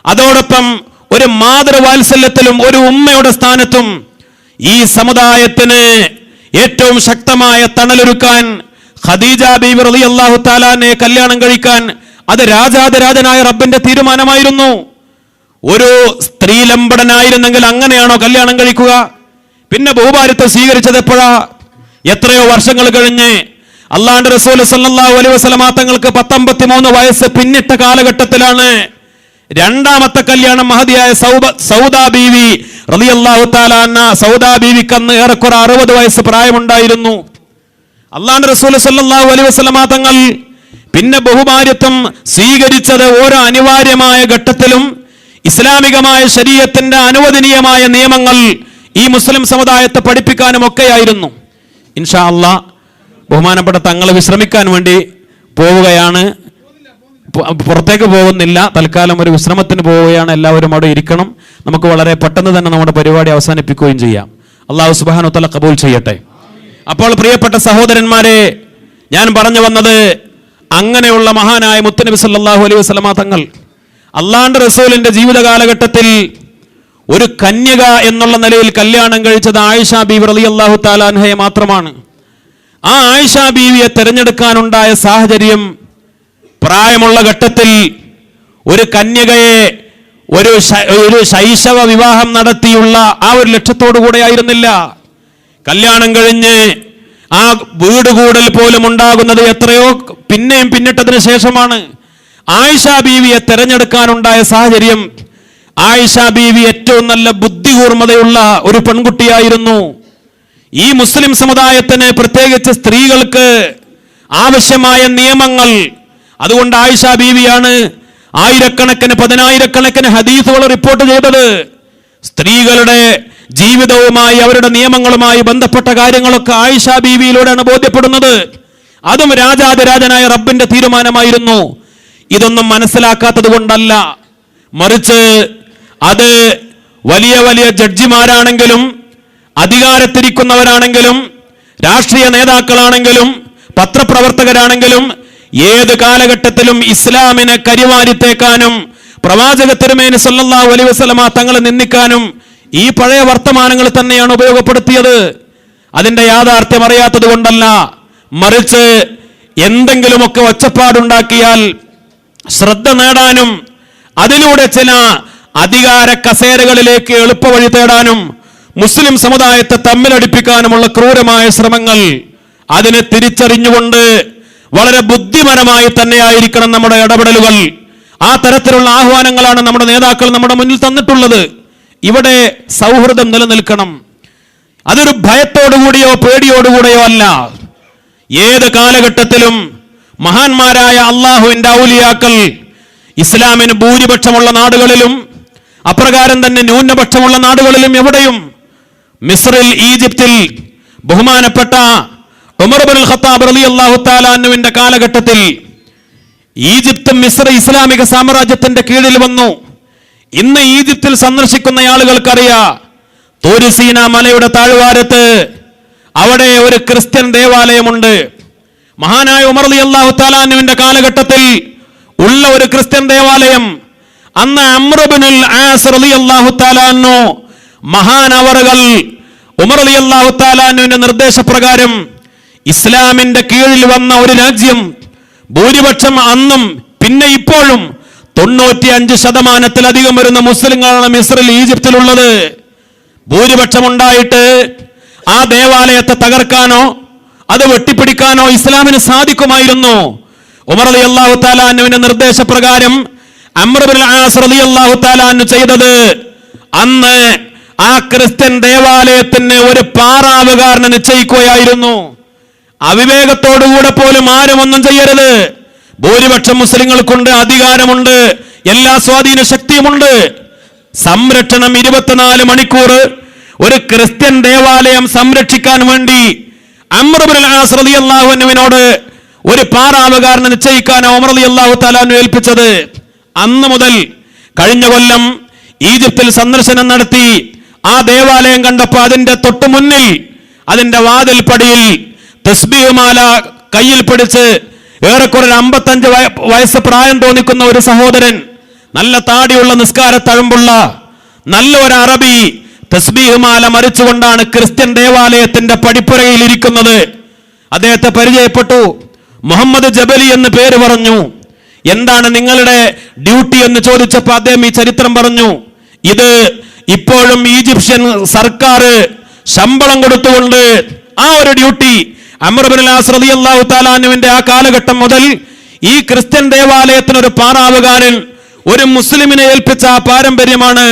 അതോടൊപ്പം ഒരു മാതൃവാത്സല്യത്തിലും ഒരു ഉമ്മയുടെ സ്ഥാനത്തും ഈ സമുദായത്തിന് ഏറ്റവും ശക്തമായ തണലൊരുക്കാൻ ഖദീജ ബീവി റളിയല്ലാഹു തആലാനെ കല്യാണം കഴിക്കാൻ അത് രാജാതിരാജനായ റബ്ബിന്റെ തീരുമാനമായിരുന്നു. ഒരു സ്ത്രീ ലംബടനായിരുന്നെങ്കിൽ അങ്ങനെയാണോ കല്യാണം കഴിക്കുക? പിന്നെ ബഹുഭാര്യത്വം സ്വീകരിച്ചത് എപ്പോഴാ? എത്രയോ വർഷങ്ങൾ കഴിഞ്ഞ് അല്ലാഹുവിന്റെ റസൂൽ സല്ലല്ലാഹു അലൈഹി വസല്ലമ തങ്ങൾക്ക് 53 വയസ്സ് പിന്നിട്ട കാലഘട്ടത്തിലാണ് രണ്ടാമത്തെ കല്യാണം മഹദിയായ സൗദാ ബീവി റളിയല്ലാഹു തആല അൻഹ. സൗദാ ബീവിക്ക് അന്ന് ഏറെക്കുറെ 60 വയസ്സ് പ്രായമുണ്ടായിരുന്നു. അല്ലാഹുവിന്റെ റസൂൽ സല്ലല്ലാഹു അലൈഹി വസല്ലമ തങ്ങൾ പിന്നെ ബഹുഭാര്യത്വം സ്വീകരിച്ചത് ഓരോ അനിവാര്യമായ ഘട്ടത്തിലും ഇസ്ലാമികമായ ശരീഅത്തിന്റെ അനുവദനീയമായ നിയമങ്ങൾ ഈ മുസ്ലിം സമുദായത്തെ പഠിപ്പിക്കാനും ഒക്കെയായിരുന്നു. ഇൻഷാ അല്ലാഹ് ബഹുമാനപ്പെട്ട തങ്ങൾ വിശ്രമിക്കാൻ വേണ്ടി പോവുകയാണ്. പുറത്തേക്ക് പോകുന്നില്ല, തൽക്കാലം ഒരു വിശ്രമത്തിന് പോവുകയാണ്. എല്ലാവരും അവിടെ ഇരിക്കണം. നമുക്ക് വളരെ പെട്ടെന്ന് തന്നെ നമ്മുടെ പരിപാടി അവസാനിപ്പിക്കുകയും ചെയ്യാം. അല്ലാഹു സുബ്ഹാനഹു വ തആല ഖബൂൽ ചെയ്യട്ടെ. അപ്പോൾ പ്രിയപ്പെട്ട സഹോദരന്മാരെ, ഞാൻ പറഞ്ഞു വന്നത്, അങ്ങനെയുള്ള മഹാനായ മുത്തനബി സല്ലല്ലാഹു അലൈഹി വസല്ലമ തങ്ങൾ അല്ലാഹുവിന്റെ റസൂലിന്റെ ജീവിത കാലഘട്ടത്തിൽ ഒരു കന്യക എന്നുള്ള നിലയിൽ കല്യാണം കഴിച്ചത് ആയിഷ ബീവി റളിയല്ലാഹു തആല അൻഹയെ മാത്രമാണ്. ആ ആയിഷ ബീവിയെ തിരഞ്ഞെടുക്കാനുണ്ടായ സാഹചര്യം, പ്രായമുള്ള ഘട്ടത്തിൽ ഒരു കന്യകയെ ഒരു ശൈശവ വിവാഹം നടത്തിയുള്ള ആ ഒരു ലക്ഷ്യത്തോടു കൂടെ ആയിരുന്നില്ല. കല്യാണം കഴിഞ്ഞ് ആ വീട് കൂടൽ പോലും ഉണ്ടാകുന്നത് എത്രയോ പിന്നെയും പിന്നിട്ടതിന് ശേഷമാണ്. ആയിഷ ബീവിയെ തിരഞ്ഞെടുക്കാനുണ്ടായ സാഹചര്യം, ആയിഷ ബീവി ഏറ്റവും നല്ല ബുദ്ധികൂർമ്മതയുള്ള ഒരു പെൺകുട്ടിയായിരുന്നു. ഈ മുസ്ലിം സമുദായത്തിന്, പ്രത്യേകിച്ച് സ്ത്രീകൾക്ക് ആവശ്യമായ നിയമങ്ങൾ, അതുകൊണ്ട് ആയിഷ ബീവിയാണ് ആയിരക്കണക്കിന് 10,000-കണക്കിന് ഹദീസുകൾ റിപ്പോർട്ട് ചെയ്തത്. സ്ത്രീകളുടെ ജീവിതവുമായി അവരുടെ നിയമങ്ങളുമായി ബന്ധപ്പെട്ട കാര്യങ്ങളൊക്കെ ആയിഷ ബീവിയിലൂടെയാണ് ബോധ്യപ്പെടുന്നത്. അതും രാജാതിരാജനായ റബ്ബിന്റെ തീരുമാനമായിരുന്നു. ഇതൊന്നും മനസ്സിലാക്കാത്തത് കൊണ്ടല്ല, മറിച്ച് അത് വലിയ വലിയ ജഡ്ജിമാരാണെങ്കിലും അധികാരത്തിരിക്കുന്നവരാണെങ്കിലും രാഷ്ട്രീയ നേതാക്കളാണെങ്കിലും പത്രപ്രവർത്തകരാണെങ്കിലും ഏത് കാലഘട്ടത്തിലും ഇസ്ലാമിനെ കരിവാരിത്തേക്കാനും പ്രവാചക തിരുമേനി സല്ലല്ലാഹു അലൈഹി വസല്ലമ തങ്ങളെ നിന്ദിക്കാനും ഈ പഴയ വർത്തമാനങ്ങൾ തന്നെയാണ് ഉപയോഗപ്പെടുത്തിയത്. അതിന്റെ യാഥാർത്ഥ്യം അറിയാത്തത് കൊണ്ടല്ല, മറിച്ച് എന്തെങ്കിലുമൊക്കെ ഒച്ചപ്പാടുണ്ടാക്കിയാൽ ശ്രദ്ധ നേടാനും അതിലൂടെ ചില അധികാര കസേരകളിലേക്ക് എളുപ്പവഴി തേടാനും മുസ്ലിം സമുദായത്തെ തമ്മിലടിപ്പിക്കാനുമുള്ള ക്രൂരമായ ശ്രമങ്ങൾ, അതിനെ തിരിച്ചറിഞ്ഞുകൊണ്ട് വളരെ ബുദ്ധിപരമായി തന്നെയായിരിക്കണം നമ്മുടെ ഇടപെടലുകൾ. ആ തരത്തിലുള്ള ആഹ്വാനങ്ങളാണ് നമ്മുടെ നേതാക്കൾ നമ്മുടെ മുന്നിൽ തന്നിട്ടുള്ളത്. ഇവിടെ സൗഹൃദം നിലനിൽക്കണം. അതൊരു ഭയത്തോടുകൂടിയോ പേടിയോടുകൂടിയോ അല്ല. ഏത് കാലഘട്ടത്തിലും മഹാന്മാരായ അള്ളാഹുവിന്റെ ഔലിയാക്കൾ ഇസ്ലാമിന് ഭൂരിപക്ഷമുള്ള നാടുകളിലും അപ്രകാരം തന്നെ ന്യൂനപക്ഷമുള്ള നാടുകളിലും എവിടെയും, മിസ്രിൽ, ഈജിപ്തിൽ ബഹുമാനപ്പെട്ട ഉമർ ഇബ്നുൽ ഖത്താബ് റളിയല്ലാഹു തആല അൻഹുവിന്റെ കാലഘട്ടത്തിൽ ഈജിപ്തും മിസ്ർ ഇസ്ലാമിക സാമ്രാജ്യത്തിന്റെ കീഴിൽ വന്നു. ഇന്ന് ഈജിപ്തിൽ സന്ദർശിക്കുന്ന ആളുകൾക്കറിയാം, തൂരിസീന മലയുടെ താഴ്വാരത്ത് അവിടെ ഒരു ക്രിസ്ത്യൻ ദേവാലയമുണ്ട്. മഹാനായ ഉമർ റളിയല്ലാഹു തആല അൻഹുവിന്റെ കാലഘട്ടത്തിൽ ഉള്ള ഒരു ക്രിസ്ത്യൻ ദേവാലയം. അന്ന് അംർ ഇബ്നുൽ ആസ് റളിയല്ലാഹു തആല അൻഹു മഹാനവറുകൾ ഉമർ റളിയല്ലാഹു തആല അൻഹുവിന്റെ നിർദ്ദേശപ്രകാരം ഇസ്ലാമിന്റെ കീഴിൽ വന്ന ഒരു രാജ്യം, ഭൂരിപക്ഷം അന്നും പിന്നെ ഇപ്പോഴും 95% വരുന്ന മുസ്ലിങ്ങളാണ് മിസ്രിൽ, ഈജിപ്തിലുള്ളത്. ഭൂരിപക്ഷം ഉണ്ടായിട്ട് ആ ദേവാലയത്തെ തകർക്കാനോ അത് വെട്ടിപ്പിടിക്കാനോ ഇസ്ലാമിന് സാധിക്കുമായിരുന്നു. ഉമർ റളിയല്ലാഹു തആല അൻഹുവിന്റെ നിർദ്ദേശപ്രകാരം അംർ ഇബ്നുൽ ആസ് റളിയല്ലാഹു തആല അൻഹു ചെയ്തത്, അന്ന് ആ ക്രിസ്ത്യൻ ദേവാലയത്തിന് ഒരു പാറാവുകാരനെ നിശ്ചയിക്കുകയായിരുന്നു. അവിവേകത്തോടുകൂടെ പോലും ആരും ഒന്നും ചെയ്യരുത്. ഭൂരിപക്ഷം മുസ്ലിങ്ങൾക്കുണ്ട്, അധികാരമുണ്ട്, എല്ലാ സ്വാധീന ശക്തിയുമുണ്ട്. സംരക്ഷണം 24 മണിക്കൂർ ഒരു ക്രിസ്ത്യൻ ദേവാലയം സംരക്ഷിക്കാൻ വേണ്ടി അംർ ഇബ്നുൽ ആസ് റളിയല്ലാഹു അൻഹുവിനോട് ഒരു പാറാവുകാരനെ നിശ്ചയിക്കാൻ ഉമർ റളിയല്ലാഹു തആല അൻഹു ഏൽപ്പിച്ചത്. അന്ന് മുതൽ കഴിഞ്ഞ കൊല്ലം ഈജിപ്തിൽ സന്ദർശനം നടത്തി ആ ദേവാലയം കണ്ടപ്പോൾ അതിന്റെ തൊട്ടു മുന്നിൽ അതിന്റെ വാതിൽ പടിയിൽ തസ്ബീഹ് മാല കയ്യിൽ പിടിച്ച് ഏറെക്കുറെ 55 വയസ്സ് പ്രായം തോന്നിക്കുന്ന ഒരു സഹോദരൻ, നല്ല താടിയുള്ള നിസ്കാര തഴമ്പുള്ള നല്ല ഒരു അറബി, തസ്ബീഹ് മാല മരിച്ചുകൊണ്ടാണ് ക്രിസ്ത്യൻ ദേവാലയത്തിന്റെ പടിപ്പുരയിൽ ഇരിക്കുന്നത്. അദ്ദേഹത്തെ പരിചയപ്പെട്ടു. മുഹമ്മദ് ജബലി എന്ന് പേര് പറഞ്ഞു. എന്താണ് നിങ്ങളുടെ ഡ്യൂട്ടി എന്ന് ചോദിച്ചപ്പോൾ അദ്ദേഹം ഈ ചരിത്രം പറഞ്ഞു. ഇത് ഇപ്പോഴും ഈജിപ്ഷ്യൻ സർക്കാർ ശമ്പളം കൊടുത്തുകൊണ്ട് ആ ഒരു ഡ്യൂട്ടി അംർ ഇബ്നുൽ ആസ് റളിയല്ലാഹു തആല അൻഹുവിന്റെ ആ കാലഘട്ടം മുതൽ ഈ ക്രിസ്ത്യൻ ദേവാലയത്തിന് ഒരു പാറാവുകാരൻ ഒരു മുസ്ലിമിനെ ഏൽപ്പിച്ച ആ പാരമ്പര്യമാണ്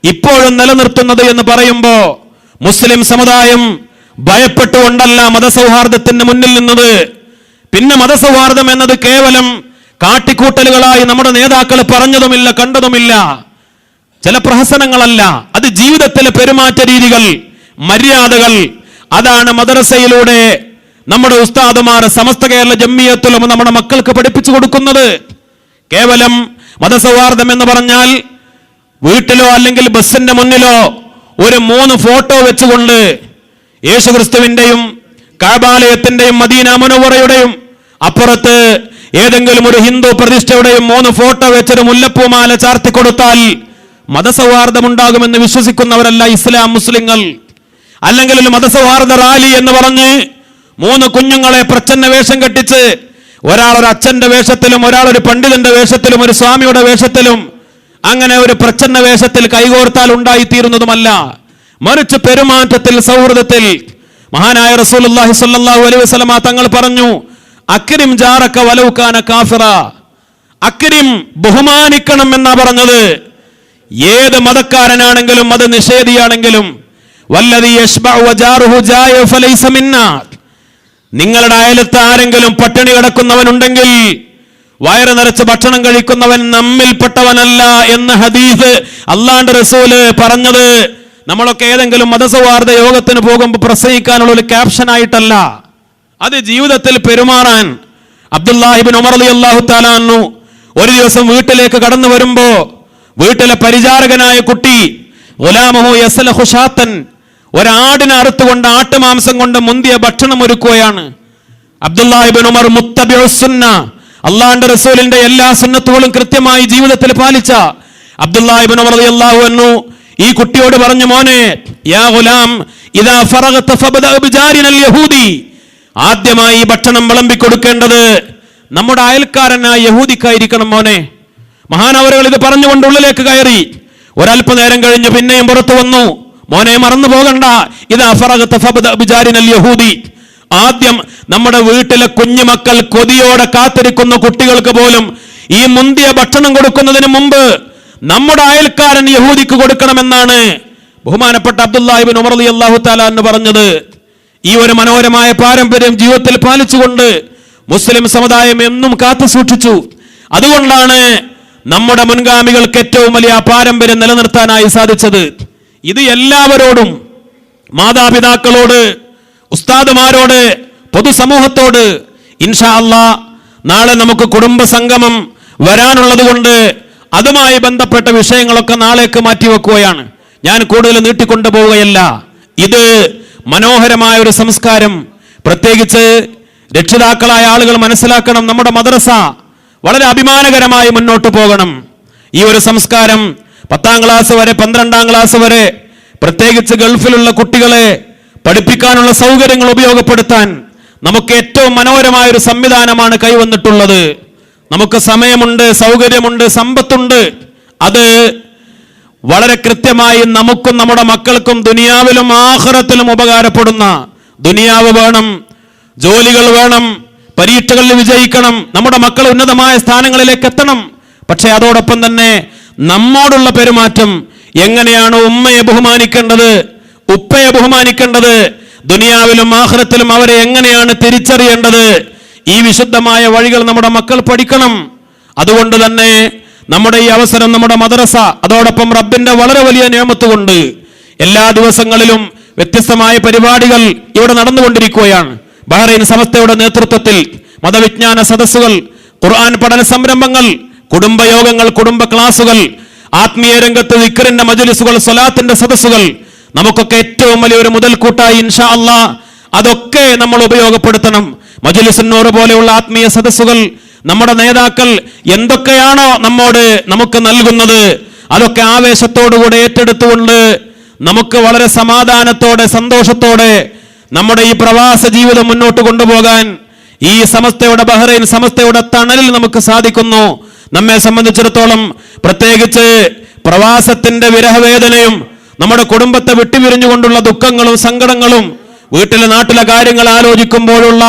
ഇപ്പോഴും നിലനിർത്തുന്നത് എന്ന് പറയുമ്പോ മുസ്ലിം സമുദായം ഭയപ്പെട്ടുകൊണ്ടല്ല മതസൗഹാർദ്ദത്തിന് മുന്നിൽ നിന്നത്. പിന്നെ മതസൗഹാർദ്ദം എന്നത് കേവലം കാട്ടിക്കൂട്ടലുകളായി നമ്മുടെ നേതാക്കൾ പറഞ്ഞതുമില്ല, കണ്ടതുമില്ല, ചില പ്രഹസനങ്ങളല്ല. അത് ജീവിതത്തിലെ പെരുമാറ്റ രീതികൾ, മര്യാദകൾ, അതാണ് മദ്രസയിലൂടെ നമ്മുടെ ഉസ്താദുമാർ സമസ്ത കേരള ജംഇയ്യത്തുലമ നമ്മുടെ മക്കൾക്ക് പഠിപ്പിച്ചു കൊടുക്കുന്നത്. കേവലം മതസൗഹാർദ്ദം എന്ന് പറഞ്ഞാൽ വീട്ടിലോ അല്ലെങ്കിൽ ബസ്സിന്റെ മുന്നിലോ ഒരു 3 ഫോട്ടോ വെച്ചുകൊണ്ട് യേശുക്രിസ്തുവിന്റെയും കഅബാലയത്തിന്റെയും മദീന മുനവ്വറയുടെയും അപ്പുറത്ത് ഏതെങ്കിലും ഒരു ഹിന്ദു പ്രതിഷ്ഠയുടെയും 3 ഫോട്ടോ വെച്ചൊരു മുല്ലപ്പൂമാല ചാർത്തി കൊടുത്താൽ മതസൗഹാർദ്ദം ഉണ്ടാകുമെന്ന് വിശ്വസിക്കുന്നവരല്ല ഇസ്ലാം മുസ്ലിങ്ങൾ. അല്ലെങ്കിൽ ഒരു മതസൗഹാർദ്ദ റാലി എന്ന് പറഞ്ഞ് 3 കുഞ്ഞുങ്ങളെ പ്രച്ഛന്ന വേഷം കെട്ടിച്ച്, ഒരാൾ ഒരു അച്ഛന്റെ വേഷത്തിലും ഒരാൾ ഒരു പണ്ഡിതന്റെ വേഷത്തിലും ഒരു സ്വാമിയുടെ വേഷത്തിലും അങ്ങനെ ഒരു പ്രച്ഛന്ന വേഷത്തിൽ കൈകോർത്താൽ ഉണ്ടായിത്തീരുന്നതുമല്ല. മറിച്ച് പെരുമാറ്റത്തിൽ, സൗഹൃദത്തിൽ മഹാനായ റസൂലുള്ളാഹി സ്വല്ലല്ലാഹു അലൈഹി വസല്ലമ തങ്ങൾ പറഞ്ഞു, അക്രിം ജാറക വലൗ കാന കാഫിറ. അക്രിം, ബഹുമാനിക്കണം എന്നാ പറഞ്ഞത്. ഏത് മതക്കാരനാണെങ്കിലും അത് നിഷേധിയാണെങ്കിലും, വല്ലദീ യശ്ബഉ വജാറുഹു ജായ ഫലൈസ മിന്നാ. നിങ്ങളുടെ അയലത്ത് ആരെങ്കിലും പട്ടിണി കിടക്കുന്നവനുണ്ടെങ്കിൽ, വയറ് നിറച്ച് ഭക്ഷണം കഴിക്കുന്നവൻ നമ്മിൽപ്പെട്ടവനല്ല എന്ന ഹദീസ് അല്ലാഹുവിന്റെ റസൂല് പറഞ്ഞത് നമ്മളൊക്കെ ഏതെങ്കിലും മതസൗഹാർദ്ദ യോഗത്തിന് പോകുമ്പോൾ പ്രസംഗിക്കാനുള്ള ഒരു ക്യാപ്ഷൻ ആയിട്ടല്ല, അത് ജീവിതത്തിൽ പെരുമാറാൻ. അബ്ദുല്ലാഹി ഇബ്നു ഉമർ റളിയല്ലാഹു തആല അൻഹു ഒരു ദിവസം വീട്ടിലേക്ക് കടന്നു വരുമ്പോ വീട്ടിലെ പരിചാരകനായ കുട്ടി ഗുലാമഹു യസ്ലഖു ഷാത്തൻ, ഒരാടിനെ അറുത്തുകൊണ്ട് ആട്ടുമാംസം കൊണ്ട് മുന്തിയ ഭക്ഷണം ഒരുക്കുകയാണ്. അബ്ദുല്ലാഹി ഇബ്നു ഉമർ മുത്തബിഉസ് സുന്ന, അല്ലാഹുവിന്റെ റസൂലിന്റെ എല്ലാ സുന്നത്തുകളും കൃത്യമായി ജീവിതത്തിൽ പാലിച്ച അബ്ദുല്ലാഹി ഇബ്നു ഉമർ റളിയല്ലാഹു അൻഹു ഈ കുട്ടിയോട് പറഞ്ഞു, മോനെ, യാ ഗുലാം ഇദാ ഫറഗത ഫബ്ദഅ ബിജാരിനൽ യഹൂദി. ആദ്യമായി ഭക്ഷണം വിളമ്പി കൊടുക്കേണ്ടത് നമ്മുടെ അയൽക്കാരനായ യഹൂദിക്കായിരിക്കണം മോനെ. മഹാനവറുകൾ ഇത് പറഞ്ഞുകൊണ്ട് ഉള്ളിലേക്ക് കയറി. ഒരല്പനേരം കഴിഞ്ഞ് പിന്നെയും പുറത്തു വന്നു, മോനെ മറന്നു പോകണ്ട, ഇദാ ഫറഗത ഫബ്ദഅ ബിജാരിനൽ യഹൂദി. ആദ്യം നമ്മുടെ വീട്ടിലെ കുഞ്ഞുമക്കൾ കൊതിയോടെ കാത്തിരിക്കുന്ന കുട്ടികൾക്ക് പോലും ഈ മുന്തിയ ഭക്ഷണം കൊടുക്കുന്നതിന് മുമ്പ് നമ്മുടെ അയൽക്കാരൻ യഹൂദിക്ക് കൊടുക്കണമെന്നാണ് ബഹുമാനപ്പെട്ട അബ്ദുല്ലാഹി ഇബ്നു ഉമർ റളിയല്ലാഹു തആല എന്ന് പറഞ്ഞത്. ഈ ഒരു മനോഹരമായ പാരമ്പര്യം ജീവിതത്തിൽ പാലിച്ചുകൊണ്ട് മുസ്ലിം സമുദായം എന്നും കാത്തു സൂക്ഷിച്ചു. അതുകൊണ്ടാണ് നമ്മുടെ മുൻഗാമികൾക്ക് ഏറ്റവും വലിയ പാരമ്പര്യം നിലനിർത്താനായി സാധിച്ചത്. ഇത് എല്ലാവരോടും, മാതാപിതാക്കളോട്, ഉസ്താദുമാരോട്, പൊതുസമൂഹത്തോട് ഇൻഷാ അല്ലാഹ് നാളെ നമുക്ക് കുടുംബ സംഗമം വരാനുള്ളത് കൊണ്ട് അതുമായി ബന്ധപ്പെട്ട വിഷയങ്ങളൊക്കെ നാളേക്ക് മാറ്റിവെക്കുകയാണ്. ഞാൻ കൂടുതൽ നീട്ടിക്കൊണ്ടു പോവുകയല്ല. ഇത് മനോഹരമായ ഒരു സംസ്കാരം. പ്രത്യേകിച്ച് രക്ഷിതാക്കളായ ആളുകൾ മനസ്സിലാക്കണം, നമ്മുടെ മദ്രസ വളരെ അഭിമാനകരമായി മുന്നോട്ട് പോകണം. ഈ ഒരു സംസ്കാരം 10ാം ക്ലാസ് വരെ 12ാം ക്ലാസ് വരെ പ്രത്യേകിച്ച് ഗൾഫിലുള്ള കുട്ടികളെ പഠിപ്പിക്കാനുള്ള സൗകര്യങ്ങൾ ഉപയോഗപ്പെടുത്താൻ നമുക്ക് ഏറ്റവും മനോഹരമായ ഒരു സംവിധാനമാണ് കൈവന്നിട്ടുള്ളത്. നമുക്ക് സമയമുണ്ട്, സൗകര്യമുണ്ട്, സമ്പത്തുണ്ട്. അത് വളരെ കൃത്യമായി നമുക്കും നമ്മുടെ മക്കൾക്കും ദുനിയാവിലും ആഖിറത്തിലും ഉപകാരപ്പെടുന്ന, ദുനിയാവ് വേണം, ജോലികൾ വേണം, പരീക്ഷകളിൽ വിജയിക്കണം, നമ്മുടെ മക്കൾ ഉന്നതമായ സ്ഥാനങ്ങളിലേക്ക് എത്തണം. പക്ഷെ അതോടൊപ്പം തന്നെ നമ്മോടുള്ള പെരുമാറ്റം എങ്ങനെയാണ് ഉമ്മയെ ബഹുമാനിക്കേണ്ടത്, ഉപ്പയെ ബഹുമാനിക്കേണ്ടത്, ദുനിയാവിലും ആഖിറത്തിലും അവരെ എങ്ങനെയാണ് തിരിച്ചറിയേണ്ടത്, ഈ വിശുദ്ധമായ വഴികൾ നമ്മുടെ മക്കൾ പഠിക്കണം. അതുകൊണ്ട് തന്നെ നമ്മുടെ ഈ അവസരം, നമ്മുടെ മദ്രസ, അതോടൊപ്പം റബ്ബിന്റെ വളരെ വലിയ നിഅമത്ത് കൊണ്ട് എല്ലാ ദിവസങ്ങളിലും വ്യത്യസ്തമായ പരിപാടികൾ ഇവിടെ നടന്നുകൊണ്ടിരിക്കുകയാണ്. ബഹ്റൈൻ സമസ്തയുടെ നേതൃത്വത്തിൽ മതവിജ്ഞാന സദസ്സുകൾ, ഖുർആൻ പഠന സംരംഭങ്ങൾ, കുടുംബയോഗങ്ങൾ, കുടുംബ ക്ലാസുകൾ, ആത്മീയ രംഗത്ത് ദിക്റിന്റെ മജ്ലിസുകൾ, സ്വലാത്തിന്റെ സദസ്സുകൾ, നമുക്കൊക്കെ ഏറ്റവും വലിയൊരു മുതൽക്കൂട്ടായി ഇൻഷാ അല്ലാഹ് അതൊക്കെ നമ്മൾ ഉപയോഗപ്പെടുത്തണം. മജ്ലിസുൻ നൂർ പോലെയുള്ള ആത്മീയ സദസ്സുകൾ, നമ്മുടെ നേതാക്കൾ എന്തൊക്കെയാണോ നമുക്ക് നൽകുന്നത് അതൊക്കെ ആവേശത്തോടുകൂടെ ഏറ്റെടുത്തുകൊണ്ട് നമുക്ക് വളരെ സമാധാനത്തോടെ, സന്തോഷത്തോടെ നമ്മുടെ ഈ പ്രവാസ ജീവിതം മുന്നോട്ട് കൊണ്ടുപോകാൻ ഈ സമസ്തയുടെ, ബഹ്റൈൻ സമസ്തയുടെ തണലിൽ നമുക്ക് സാധിക്കുന്നു. നമ്മെ സംബന്ധിച്ചിടത്തോളം പ്രത്യേകിച്ച് പ്രവാസത്തിന്റെ വിരഹവേദനയും നമ്മുടെ കുടുംബത്തെ വിട്ടുപിരിഞ്ഞുകൊണ്ടുള്ള ദുഃഖങ്ങളും സങ്കടങ്ങളും, വീട്ടിലെ നാട്ടിലെ കാര്യങ്ങൾ ആലോചിക്കുമ്പോഴുള്ള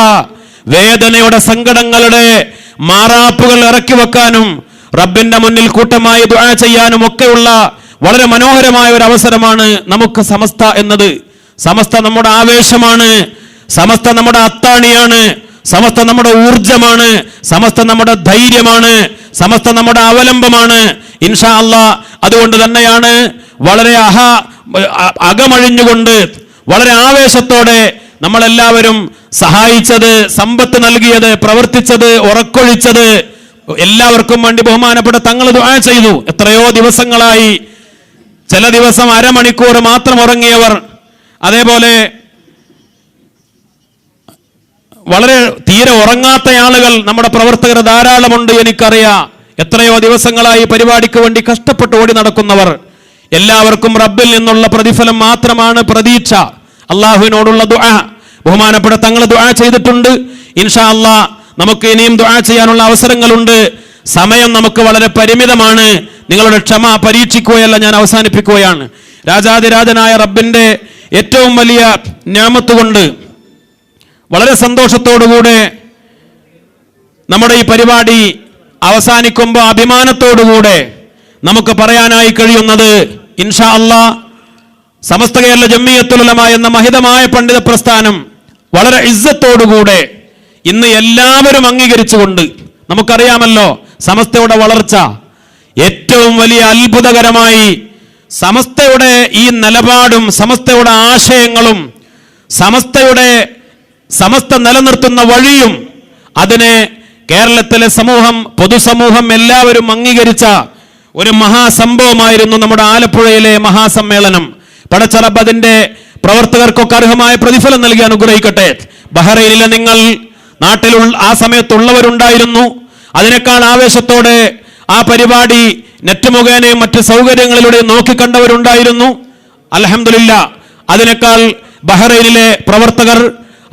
വേദനയുടെ, സങ്കടങ്ങളുടെ മാറാപ്പുകൾ ഇറക്കി വെക്കാനും റബ്ബിന്റെ മുന്നിൽ കൂട്ടമായി ദുആ ചെയ്യാനും ഒക്കെയുള്ള വളരെ മനോഹരമായ ഒരു അവസരമാണ് നമുക്ക് സമസ്ത എന്നത്. സമസ്ത നമ്മുടെ ആവേശമാണ്, സമസ്ത നമ്മുടെ അത്താണിയാണ്, സമസ്ത നമ്മുടെ ഊർജമാണ്, സമസ്ത നമ്മുടെ ധൈര്യമാണ്, സമസ്ത നമ്മുടെ അവലംബമാണ് ഇൻഷാ അല്ലാഹ്. അതുകൊണ്ട് തന്നെയാണ് വളരെ അകമഴിഞ്ഞുകൊണ്ട് വളരെ ആവേശത്തോടെ നമ്മളെല്ലാവരും സഹായിച്ചത്, സമ്പത്ത് നൽകിയത്, പ്രവർത്തിച്ചത്, ഉറക്കൊഴിച്ചത്. എല്ലാവർക്കും വേണ്ടി ബഹുമാനപ്പെട്ട തങ്ങൾ ദുആ ചെയ്തു. എത്രയോ ദിവസങ്ങളായി, ചില ദിവസം അരമണിക്കൂർ മാത്രം ഉറങ്ങിയവർ, അതേപോലെ വളരെ തീരെ ഉറങ്ങാത്ത ആളുകൾ, നമ്മുടെ പ്രവർത്തകർ ധാരാളമുണ്ട്, എനിക്കറിയാം. എത്രയോ ദിവസങ്ങളായി പരിപാടിക്ക് വേണ്ടി കഷ്ടപ്പെട്ട് ഓടി നടക്കുന്നവർ. എല്ലാവർക്കും റബ്ബിൽ നിന്നുള്ള പ്രതിഫലം മാത്രമാണ് പ്രതീക്ഷ. അള്ളാഹുവിനോടുള്ള ദുആ, ബഹുമാനപ്പെട്ട തങ്ങൾ ദുആ ചെയ്തിട്ടുണ്ട്. ഇൻഷാ അല്ലാഹ് നമുക്ക് ഇനിയും ദുആ ചെയ്യാനുള്ള അവസരങ്ങളുണ്ട്. സമയം നമുക്ക് വളരെ പരിമിതമാണ്. നിങ്ങളുടെ ക്ഷമ പരീക്ഷിക്കുകയല്ല, ഞാൻ അവസാനിപ്പിക്കുകയാണ്. രാജാതിരാജനായ റബ്ബിന്റെ ഏറ്റവും വലിയ നിഅമത്ത് കൊണ്ട് വളരെ സന്തോഷത്തോടുകൂടെ നമ്മുടെ ഈ പരിപാടി അവസാനിക്കുമ്പോൾ അഭിമാനത്തോടുകൂടെ നമുക്ക് പറയാനായി കഴിയുന്നത്, ഇൻഷാ അല്ലാഹ് സമസ്ത കേരള ജംഇയ്യത്തുൽ ഉലമ എന്ന മഹിതമായ പണ്ഡിത പ്രസ്ഥാനം വളരെ ഇസ്സത്തോടുകൂടെ ഇന്ന് എല്ലാവരും അംഗീകരിച്ചുകൊണ്ട്, നമുക്കറിയാമല്ലോ സമസ്തയുടെ വളർച്ച ഏറ്റവും വലിയ അത്ഭുതകരമായി, സമസ്തയുടെ ഈ നിലപാടും സമസ്തയുടെ ആശയങ്ങളും സമസ്ത നിലനിർത്തുന്ന വഴിയും അതിനെ കേരളത്തിലെ സമൂഹം, പൊതുസമൂഹം എല്ലാവരും അംഗീകരിച്ച ഒരു മഹാസംഭവമായിരുന്നു നമ്മുടെ ആലപ്പുഴയിലെ മഹാസമ്മേളനം. പടച്ചറബ് അതിന്റെ പ്രവർത്തകർക്കൊക്കെ അർഹമായ പ്രതിഫലം നൽകി അനുഗ്രഹിക്കട്ടെ. ബഹ്റൈനിലെ നിങ്ങൾ, നാട്ടിൽ ആ സമയത്തുള്ളവരുണ്ടായിരുന്നു. അതിനേക്കാൾ ആവേശത്തോടെ ആ പരിപാടി നെറ്റ് മുഖേനയും മറ്റ് സൗകര്യങ്ങളിലൂടെ നോക്കിക്കണ്ടവരുണ്ടായിരുന്നു. അൽഹംദുലില്ലാ, അതിനേക്കാൾ ബഹ്റൈനിലെ പ്രവർത്തകർ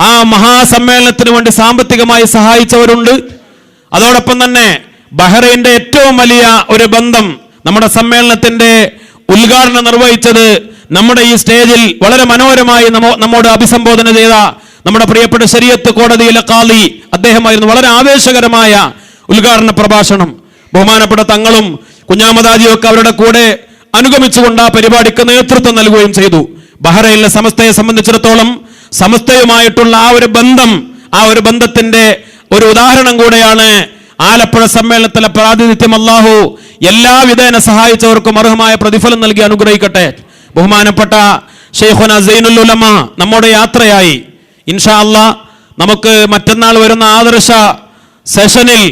ആ മഹാസമ്മേളനത്തിന് വേണ്ടി സാമ്പത്തികമായി സഹായിച്ചവരുണ്ട്. അതോടൊപ്പം തന്നെ ബഹ്റൈന്റെ ഏറ്റവും വലിയ ഒരു ബന്ധം, നമ്മുടെ സമ്മേളനത്തിന്റെ ഉദ്ഘാടനം നിർവഹിച്ചത് നമ്മുടെ ഈ സ്റ്റേജിൽ വളരെ മനോഹരമായി നമ്മോട് അഭിസംബോധന ചെയ്ത നമ്മുടെ പ്രിയപ്പെട്ട ശരീഅത്ത് കോടതിയിലെ ഖാദി അദ്ദേഹമായിരുന്നു. വളരെ ആവേശകരമായ ഉദ്ഘാടന പ്രഭാഷണം. ബഹുമാനപ്പെട്ട തങ്ങളും കുഞ്ഞാമദാജിയും ഒക്കെ അവരുടെ കൂടെ അനുഗമിച്ചുകൊണ്ട് ആ പരിപാടിക്ക് നേതൃത്വം നൽകുകയും ചെയ്തു. ബഹ്റൈനിലെ സമസ്തയെ സംബന്ധിച്ചിടത്തോളം സമസ്തയുമായിട്ടുള്ള ആ ഒരു ബന്ധം, ആ ഒരു ബന്ധത്തിന്റെ ഒരു ഉദാഹരണം കൂടെയാണ് ആലപ്പുഴ സമ്മേളനത്തിലെ പ്രാതിനിധ്യം. അല്ലാഹു എല്ലാവിധേന സഹായിച്ചവർക്കും അർഹമായ പ്രതിഫലം നൽകി അനുഗ്രഹിക്കട്ടെ. ബഹുമാനപ്പെട്ട ശൈഖുന സൈനുൽ ഉലമ നമ്മുടെ യാത്രയായി. ഇൻഷാ അല്ലാഹ് നമുക്ക് മറ്റന്നാൾ വരുന്ന ആദർശ സെഷനിൽ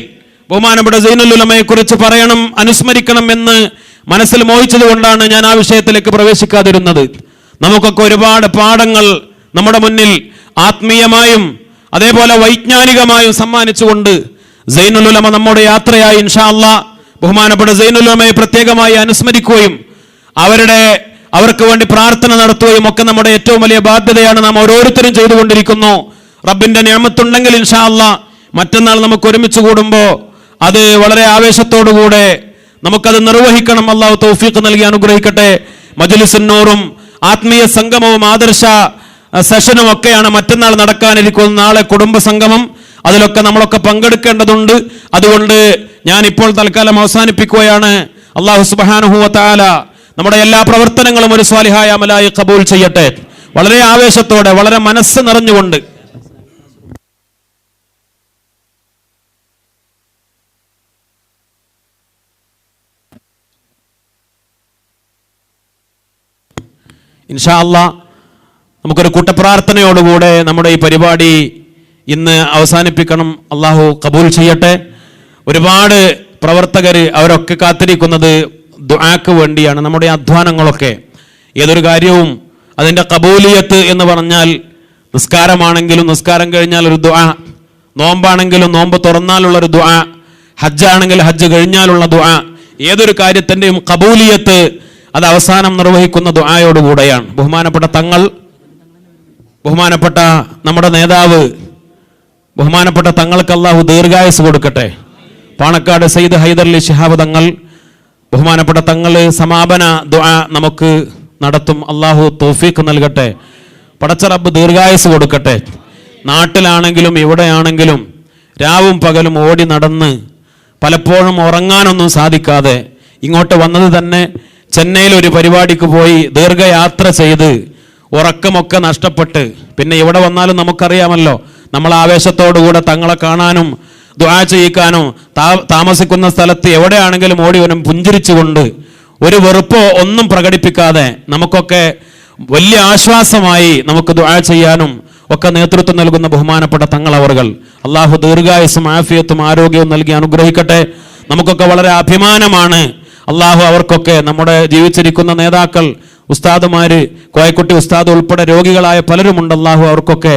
ബഹുമാനപ്പെട്ട സൈനുൽ ഉലമയെ കുറിച്ച് പറയണം, അനുസ്മരിക്കണം എന്ന് മനസ്സിൽ മോഹിച്ചത് കൊണ്ടാണ് ഞാൻ ആ വിഷയത്തിലേക്ക് പ്രവേശിക്കാതിരുന്നത്. നമുക്കൊക്കെ ഒരുപാട് പാഠങ്ങൾ നമ്മുടെ മുന്നിൽ ആത്മീയമായും അതേപോലെ വൈജ്ഞാനികമായും സമ്മാനിച്ചുകൊണ്ട് സൈനുൽ ഉലമ നമ്മുടെ യാത്രയായി ഇൻഷാ അല്ലാഹ് ബഹുമാനപ്പെട്ട സൈനുൽ ഉലമയെ പ്രത്യേകമായി അനുസ്മരിക്കുകയും അവർക്ക് വേണ്ടി പ്രാർത്ഥന നടത്തുകയും ഒക്കെ നമ്മുടെ ഏറ്റവും വലിയ ബാധ്യതയാണ്. നാം ഓരോരുത്തരും ചെയ്തുകൊണ്ടിരിക്കുന്നു. റബ്ബിന്റെ നിഅമത്തുണ്ടെങ്കിൽ ഇൻഷാ അല്ലാഹ് മറ്റന്നാൾ നമുക്ക് ഒരുമിച്ച് കൂടുമ്പോൾ അത് വളരെ ആവേശത്തോടുകൂടെ നമുക്കത് നിർവഹിക്കണം. അല്ലാഹു തൗഫീഖ് നൽകി അനുഗ്രഹിക്കട്ടെ. മജ്ലിസുൻ നൂറും ആത്മീയ സംഗമവും ആദർശ സെഷനും ഒക്കെയാണ് മറ്റന്നാൾ നടക്കാനിരിക്കുന്നത്. നാളെ കുടുംബ സംഗമം, അതിലൊക്കെ നമ്മളൊക്കെ പങ്കെടുക്കേണ്ടതുണ്ട്. അതുകൊണ്ട് ഞാൻ ഇപ്പോൾ തൽക്കാലം അവസാനിപ്പിക്കുകയാണ്. അല്ലാഹു സുബ്ഹാനഹു വ തആല നമ്മുടെ എല്ലാ പ്രവർത്തനങ്ങളും ഒരു സ്വാലിഹായ അമലായി ഖബൂൽ ചെയ്യട്ടെ. വളരെ ആവേശത്തോടെ, വളരെ മനസ്സ് നിറഞ്ഞുകൊണ്ട് ഇൻഷാ അല്ലാഹ് നമുക്കൊരു കൂട്ടപ്രാർത്ഥനയോടുകൂടെ നമ്മുടെ ഈ പരിപാടി ഇന്ന് അവസാനിപ്പിക്കണം. അള്ളാഹു കബൂൽ ചെയ്യട്ടെ. ഒരുപാട് പ്രവർത്തകർ അവരൊക്കെ കാത്തിരിക്കുന്നത് ദുആക്ക് വേണ്ടിയാണ്. നമ്മുടെ അധ്വാനങ്ങളൊക്കെ, ഏതൊരു കാര്യവും അതിൻ്റെ കബൂലിയത്ത് എന്ന് പറഞ്ഞാൽ നിസ്കാരമാണെങ്കിലും നിസ്കാരം കഴിഞ്ഞാൽ ഒരു ദുആ, നോമ്പാണെങ്കിലും നോമ്പ് തുറന്നാലുള്ളൊരു ദുആ, ഹജ്ജാണെങ്കിൽ ഹജ്ജ് കഴിഞ്ഞാലുള്ള ദുആ, ഏതൊരു കാര്യത്തിൻ്റെയും കബൂലിയത്ത് അത് അവസാനം നിർവഹിക്കുന്ന ദുആയോടുകൂടെയാണ്. ബഹുമാനപ്പെട്ട തങ്ങൾ, ബഹുമാനപ്പെട്ട നമ്മുടെ നേതാവ്, ബഹുമാനപ്പെട്ട തങ്ങൾക്ക് അല്ലാഹു ദീർഘായുസ് കൊടുക്കട്ടെ. പാണക്കാട് സയ്യിദ് ഹൈദർലി ശിഹാബ് തങ്ങൾ, ബഹുമാനപ്പെട്ട തങ്ങൾ സമാപന ദുആ നമുക്ക് നടത്തും. അല്ലാഹു തൗഫീഖ് നൽകട്ടെ. പടച്ച റബ്ബ് ദീർഘായുസ് കൊടുക്കട്ടെ. നാട്ടിലാണെങ്കിലും ഇവിടെയാണെങ്കിലും രാവും പകലും ഓടി നടന്ന് പലപ്പോഴും ഉറങ്ങാനൊന്നും സാധിക്കാതെ ഇങ്ങോട്ട് വന്നത് തന്നെ ചെന്നൈയിൽ ഒരു പരിപാടിക്ക് പോയി ദീർഘയാത്ര ചെയ്ത് ഉറക്കമൊക്കെ നഷ്ടപ്പെട്ട് പിന്നെ ഇവിടെ വന്നാലും നമുക്കറിയാമല്ലോ, നമ്മൾ ആവേശത്തോടുകൂടെ തങ്ങളെ കാണാനും ദുആ ചെയ്യിക്കാനും താമസിക്കുന്ന സ്ഥലത്ത് എവിടെയാണെങ്കിലും ഓടി വരും പുഞ്ചിരിച്ചുകൊണ്ട്, ഒരു വെറുപ്പോ ഒന്നും പ്രകടിപ്പിക്കാതെ നമുക്കൊക്കെ വലിയ ആശ്വാസമായി നമുക്ക് ദുആ ചെയ്യാനും ഒക്കെ നേതൃത്വം നൽകുന്ന ബഹുമാനപ്പെട്ട തങ്ങൾ അവർകൾ അല്ലാഹു ദീർഘായുസ്സും ആഫിയത്തും ആരോഗ്യവും നൽകി അനുഗ്രഹിക്കട്ടെ. നമുക്കൊക്കെ വളരെ അഭിമാനമാണ്. അല്ലാഹു അവർക്കൊക്കെ, നമ്മുടെ ജീവിച്ചിരിക്കുന്ന നേതാക്കൾ, ഉസ്താദുമാര്, കോയക്കുട്ടി ഉസ്താദ് ഉൾപ്പെടെ രോഗികളായ പലരുമുണ്ട്. അല്ലാഹു അവർക്കൊക്കെ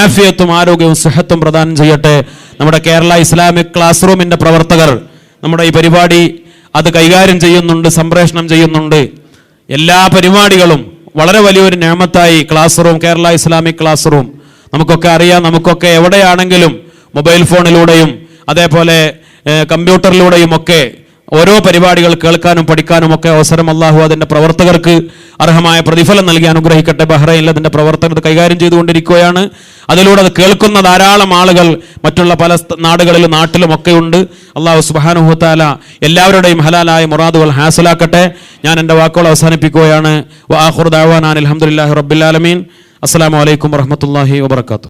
ആഫിയത്തും ആരോഗ്യവും സുഹത്തും പ്രദാനം ചെയ്യട്ടെ. നമ്മുടെ കേരള ഇസ്ലാമിക് ക്ലാസ് റൂമിന്റെ പ്രവർത്തകർ നമ്മുടെ ഈ പരിപാടി അത് കൈകാര്യം ചെയ്യുന്നുണ്ട്, സംപ്രേഷണം ചെയ്യുന്നുണ്ട്. എല്ലാ പരിപാടികളും വളരെ വലിയൊരു നിഅമത്തായി classroom, Kerala Islamic classroom നമുക്കൊക്കെ അറിയാം. നമുക്കൊക്കെ എവിടെയാണെങ്കിലും മൊബൈൽ ഫോണിലൂടെയും അതേപോലെ കമ്പ്യൂട്ടറിലൂടെയും ഒക്കെ ഓരോ പരിപാടികൾ കേൾക്കാനും പഠിക്കാനും ഒക്കെ അവസരം അല്ലാഹു അതിൻ്റെ പ്രവർത്തകർക്ക് അർഹമായ പ്രതിഫലം നൽകി അനുഗ്രഹിക്കട്ടെ. ബഹ്റൈനിൽ അതിൻ്റെ പ്രവർത്തകർ കൈകാര്യം ചെയ്തുകൊണ്ടിരിക്കുകയാണ്. അതിലൂടെ അത് കേൾക്കുന്ന ധാരാളം ആളുകൾ മറ്റുള്ള പല നാടുകളിലും നാട്ടിലുമൊക്കെ ഉണ്ട്. അല്ലാഹു സുബ്ഹാനഹു വ തആല എല്ലാവരുടെയും ഹലാലായ മുറാദുകൾ ഹാസിലാക്കട്ടെ. ഞാൻ എൻ്റെ വാക്കുകൾ അവസാനിപ്പിക്കുകയാണ്. വ ആഖിറു ദഅവാനാ അൽഹംദുലില്ലാഹി റബ്ബിൽ ആലമീൻ. അസ്സലാമു അലൈക്കും വറഹ്മത്തുള്ളാഹി വബറകാതുഹു.